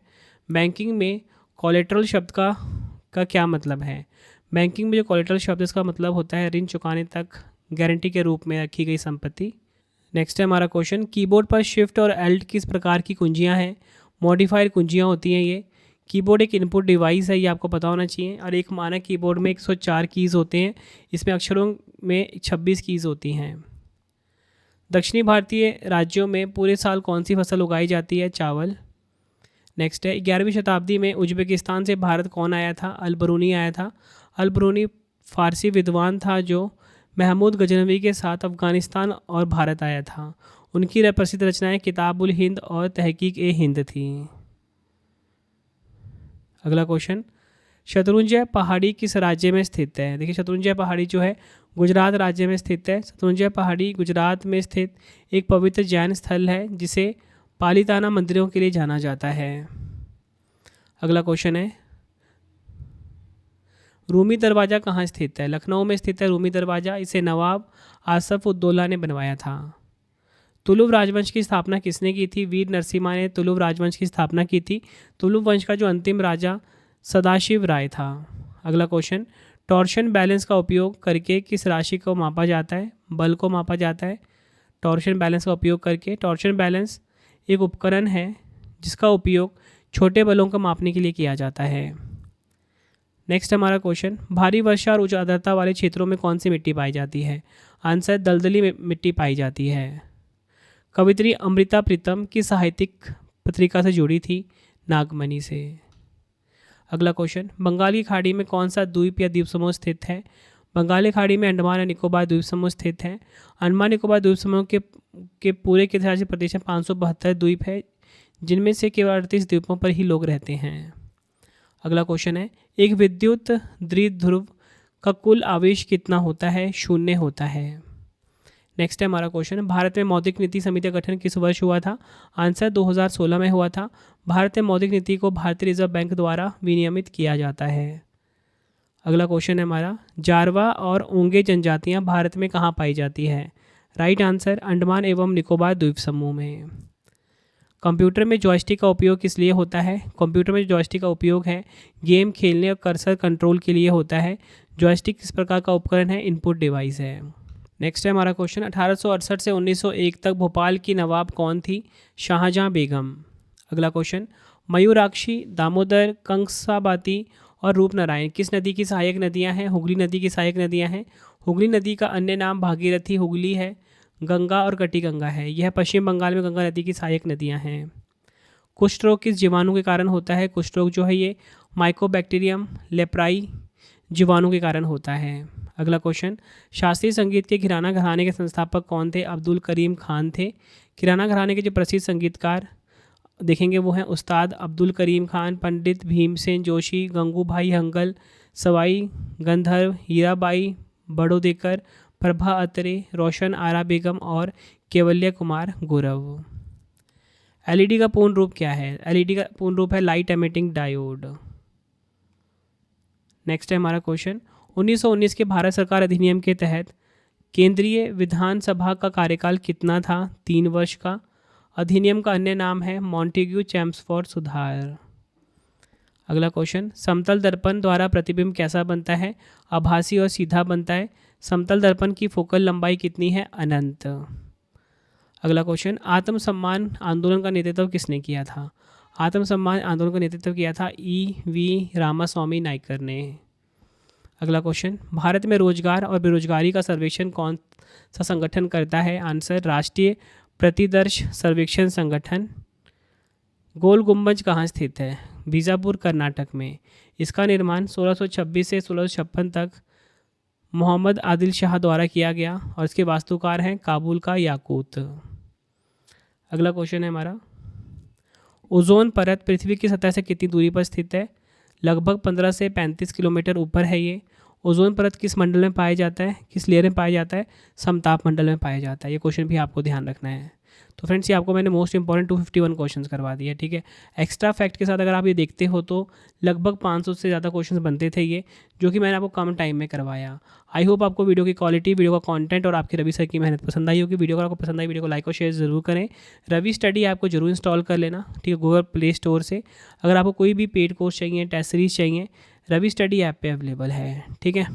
बैंकिंग में कोलेटरल शब्द का क्या मतलब है? बैंकिंग में जो कोलेटरल शब्द इसका मतलब होता है ऋण चुकाने तक गारंटी के रूप में रखी गई संपत्ति। नेक्स्ट है हमारा क्वेश्चन, कीबोर्ड पर शिफ्ट और एल्ट किस प्रकार की कुंजियां हैं? मॉडिफाइड कुंजियां होती हैं ये। कीबोर्ड एक इनपुट डिवाइस है, ये आपको पता होना चाहिए। और एक मानक कीबोर्ड में 104 कीज़ होते हैं, इसमें अक्षरों में 26 कीज़ होती हैं। दक्षिणी भारतीय राज्यों में पूरे साल कौन सी फसल उगाई जाती है? चावल। नेक्स्ट है, 11वीं शताब्दी में उज्बेकिस्तान से भारत कौन आया था? अल-बरूनी आया था। अल-बरूनी फारसी विद्वान था जो महमूद गजनवी के साथ अफ़गानिस्तान और भारत आया था। उनकी प्रसिद्ध रचनाएं किताबुल हिंद और तहकीक-ए-हिंद थी। अगला क्वेश्चन, शत्रुंजय पहाड़ी किस राज्य में स्थित है? देखिए, शत्रुंजय पहाड़ी जो है गुजरात राज्य में स्थित है। शत्रुंजय पहाड़ी गुजरात में स्थित एक पवित्र जैन स्थल है जिसे पालिताना मंदिरों के लिए जाना जाता है। अगला क्वेश्चन है, रूमी दरवाज़ा कहाँ स्थित है? लखनऊ में स्थित है रूमी दरवाज़ा। इसे नवाब आसफ उद्दौला ने बनवाया था। तुलुव राजवंश की स्थापना किसने की थी? वीर नरसिम्हा ने तुलुव राजवंश की स्थापना की थी। तुलुव वंश का जो अंतिम राजा सदाशिव राय था। अगला क्वेश्चन, टॉर्शन बैलेंस का उपयोग करके किस राशि को मापा जाता है? बल को मापा जाता है टॉर्शन बैलेंस का उपयोग करके। टॉर्शन बैलेंस एक उपकरण है जिसका उपयोग छोटे बलों को मापने के लिए किया जाता है। नेक्स्ट हमारा क्वेश्चन, भारी वर्षा और उच्च आर्द्रता वाले क्षेत्रों में कौन सी मिट्टी पाई जाती है? आंसर, दलदली मिट्टी पाई जाती है। कवित्री अमृता प्रीतम की साहित्यिक पत्रिका से जुड़ी थी? नागमणि से। अगला क्वेश्चन, बंगाल की खाड़ी में कौन सा द्वीप या द्वीप समूह स्थित है? बंगाल की खाड़ी में अंडमान और निकोबार द्वीप समूह स्थित है। अंडमान निकोबार द्वीप समूह के पूरे के 83% 572 द्वीप है, जिनमें से केवल 38 द्वीपों पर ही लोग रहते हैं। अगला क्वेश्चन है, एक विद्युत द्विध्रुव का कुल आवेश कितना होता है? 0 होता है। नेक्स्ट है हमारा क्वेश्चन, भारत में मौद्रिक नीति समिति का गठन किस वर्ष हुआ था? आंसर, 2016 में हुआ था। भारत में मौद्रिक नीति को भारतीय रिजर्व बैंक द्वारा विनियमित किया जाता है। अगला क्वेश्चन है हमारा, जारवा और ओंगे जनजातियाँ भारत में कहाँ पाई जाती है? राइट आंसर, अंडमान एवं निकोबार द्वीप समूह में। कंप्यूटर में जॉयस्टिक का उपयोग किस लिए होता है? कंप्यूटर में जॉयस्टिक का उपयोग है गेम खेलने और कर्सर कंट्रोल के लिए होता है। जॉयस्टिक किस प्रकार का उपकरण है? इनपुट डिवाइस है। नेक्स्ट है हमारा क्वेश्चन, 1868 से 1901 तक भोपाल की नवाब कौन थी? शाहजहां बेगम। अगला क्वेश्चन, मयूराक्षी, दामोदर, कंकसाबाती और रूपनारायण किस नदी की सहायक नदियां हैं? हुगली नदी की सहायक नदियां हैं। हुगली नदी का अन्य नाम भागीरथी, हुगली है, गंगा और कटी गंगा है। यह पश्चिम बंगाल में गंगा नदी की सहायक नदियां हैं। कुष्ठ रोग किस जीवाणु के कारण होता है? कुष्ठ रोग जो है ये माइकोबैक्टीरियम लेप्राई जीवाणु के कारण होता है। अगला क्वेश्चन, शास्त्रीय संगीत के किराना घराने के संस्थापक कौन थे? अब्दुल करीम खान थे। किराना घराने के जो प्रसिद्ध संगीतकार देखेंगे वो हैं उस्ताद अब्दुल करीम खान, पंडित भीमसेन जोशी, गंगूभाई हंगल, सवाई गंधर्व, हीराबाई बड़ोदेकर, प्रभा अत्रे, रोशन आरा बेगम और केवल्य कुमार गुरव। एलईडी का पूर्ण रूप क्या है? एलईडी का पूर्ण रूप है लाइट एमिटिंग डायोड। नेक्स्ट है हमारा क्वेश्चन, 1919 के भारत सरकार अधिनियम के तहत केंद्रीय विधानसभा का कार्यकाल कितना था? 3 वर्ष का। अधिनियम का अन्य नाम है मॉन्टेग्यू चैम्सफोर्ड सुधार। अगला क्वेश्चन, समतल दर्पण द्वारा प्रतिबिंब कैसा बनता है? आभासी और सीधा बनता है। समतल दर्पण की फोकल लंबाई कितनी है? अनंत। अगला क्वेश्चन, आत्मसम्मान आंदोलन का नेतृत्व किसने किया था? आत्मसम्मान आंदोलन का नेतृत्व किया था ई.वी. रामास्वामी नायकर ने। अगला क्वेश्चन, भारत में रोजगार और बेरोजगारी का सर्वेक्षण कौन सा संगठन करता है? आंसर, राष्ट्रीय प्रतिदर्श सर्वेक्षण संगठन। गोल गुम्बज कहाँ स्थित है? बीजापुर कर्नाटक में। इसका निर्माण 1626 से 1656 तक मोहम्मद आदिल शाह द्वारा किया गया और इसके वास्तुकार हैं काबुल का याकूत। अगला क्वेश्चन है हमारा, ओजोन परत पृथ्वी की सतह से कितनी दूरी पर स्थित है? लगभग 15 से 35 किलोमीटर ऊपर है ये। ओजोन परत किस मंडल में पाया जाता है? किस लेयर में पाया जाता है? समताप मंडल में पाया जाता है। ये क्वेश्चन भी आपको ध्यान रखना है। तो फ्रेंड्स, ये आपको मैंने मोस्ट इंपॉर्टेंट 251 क्वेश्चंस करवा दिए, ठीक है। एक्स्ट्रा फैक्ट के साथ अगर आप ये देखते हो तो लगभग 500 से ज़्यादा क्वेश्चंस बनते थे ये, जो कि मैंने आपको कम टाइम में करवाया। आई होप आपको वीडियो की क्वालिटी, वीडियो का कंटेंट और आपके रवि सर की मेहनत पसंद आई होगी। वीडियो अगर आपको पसंद आई, वीडियो को लाइक और शेयर जरूर करें। रवि स्टडी ऐप को जरूर इंस्टॉल कर लेना, ठीक है, गूगल प्ले स्टोर से। अगर आपको कोई भी पेड कोर्स चाहिए, टेस्ट सीरीज चाहिए, रवि स्टडी ऐप पे अवेलेबल है, ठीक है।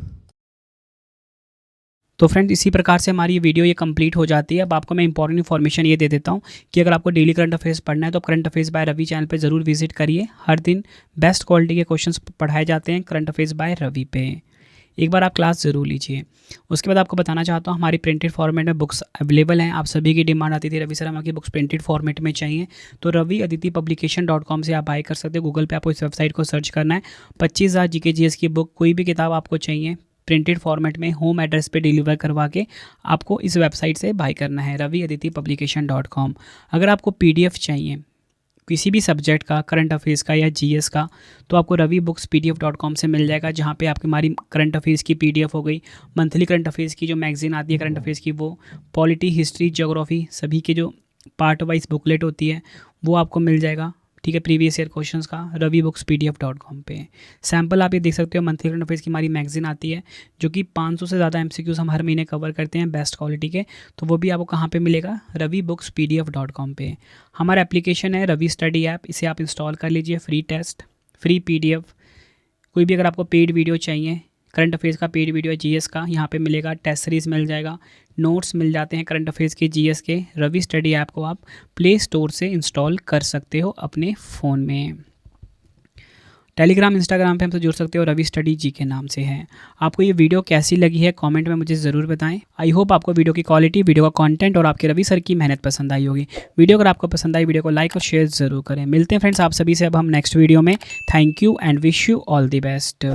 तो फ्रेंड्स, इसी प्रकार से हमारी ये वीडियो ये कंप्लीट हो जाती है। अब आपको मैं इंपॉर्टेंट इन्फॉर्मेशन ये दे देता हूँ कि अगर आपको डेली करंट अफेयर्स पढ़ना है तो current affairs by Ravi channel पे ज़रूर विजिट करिए। हर दिन बेस्ट क्वालिटी के क्वेश्चंस पढ़ाए जाते हैं करंट अफेयर्स बाय रवि पे। एक बार आप क्लास ज़रूर लीजिए। उसके बाद आपको बताना चाहता हूँ, हमारी प्रिंटेड फॉर्मेट में बुक्स अवेलेबल हैं। आप सभी की डिमांड आती थी, रवि सर हमारी बुक्स प्रिंटेड फॉर्मेट में चाहिए, तो रवि अदिति publication.com से आप बाय कर सकते हो। गूगल पे आपको इस वेबसाइट को सर्च करना है। 25,000 GK GS की बुक, कोई भी किताब आपको चाहिए प्रिंटेड फॉर्मेट में होम एड्रेस पे डिलीवर करवा के आपको इस वेबसाइट से बाय करना है, रवि अदिति publication.com। अगर आपको PDF चाहिए किसी भी सब्जेक्ट का, करंट अफेयर्स का या GS का, तो आपको रवि बुक्स PDF.com से मिल जाएगा, जहाँ पे आपकी हमारी करंट अफेयर्स की PDF हो गई, मंथली करंट अफेयर्स की जो मैगजीन आती है करंट अफेयर्स की, वो पॉलिटी, हिस्ट्री, ज्योग्राफी सभी के जो पार्ट वाइज बुकलेट होती है वो आपको मिल जाएगा, ठीक है, प्रीवियस ईयर क्वेश्चंस का रवि बुक्स PDF.com पे। सैम्पल आप ये देख सकते हो, मंथली करंट अफेयर्स की हमारी मैगजीन आती है, जो कि 500 से ज़्यादा MCQs हम हर महीने कवर करते हैं बेस्ट क्वालिटी के, तो वो भी आपको कहाँ पे मिलेगा? रवि बुक्स PDF.com पे। हमारा एप्लीकेशन है रवि स्टडी ऐप, इसे आप इंस्टॉल कर लीजिए। फ्री टेस्ट, फ्री PDF, कोई भी अगर आपको पेड वीडियो चाहिए, करंट अफेयर्स का पेड वीडियो है, GS का यहाँ पे मिलेगा, टेस्ट सीरीज मिल जाएगा, नोट्स मिल जाते हैं करंट अफेयर्स के, GS के। रवि स्टडी ऐप को आप प्ले स्टोर से इंस्टॉल कर सकते हो अपने फ़ोन में। टेलीग्राम, इंस्टाग्राम पे हमसे जुड़ सकते हो, रवि स्टडी जी के नाम से है। आपको ये वीडियो कैसी लगी है कमेंट में मुझे ज़रूर बताएं। आई होप आपको वीडियो की क्वालिटी, वीडियो का कंटेंट और आपके रवि सर की मेहनत पसंद आई होगी। वीडियो अगर आपको पसंद आई, वीडियो को लाइक और शेयर ज़रूर करें। मिलते हैं फ्रेंड्स आप सभी से अब हम नेक्स्ट वीडियो में। Thank you and wish you all the best.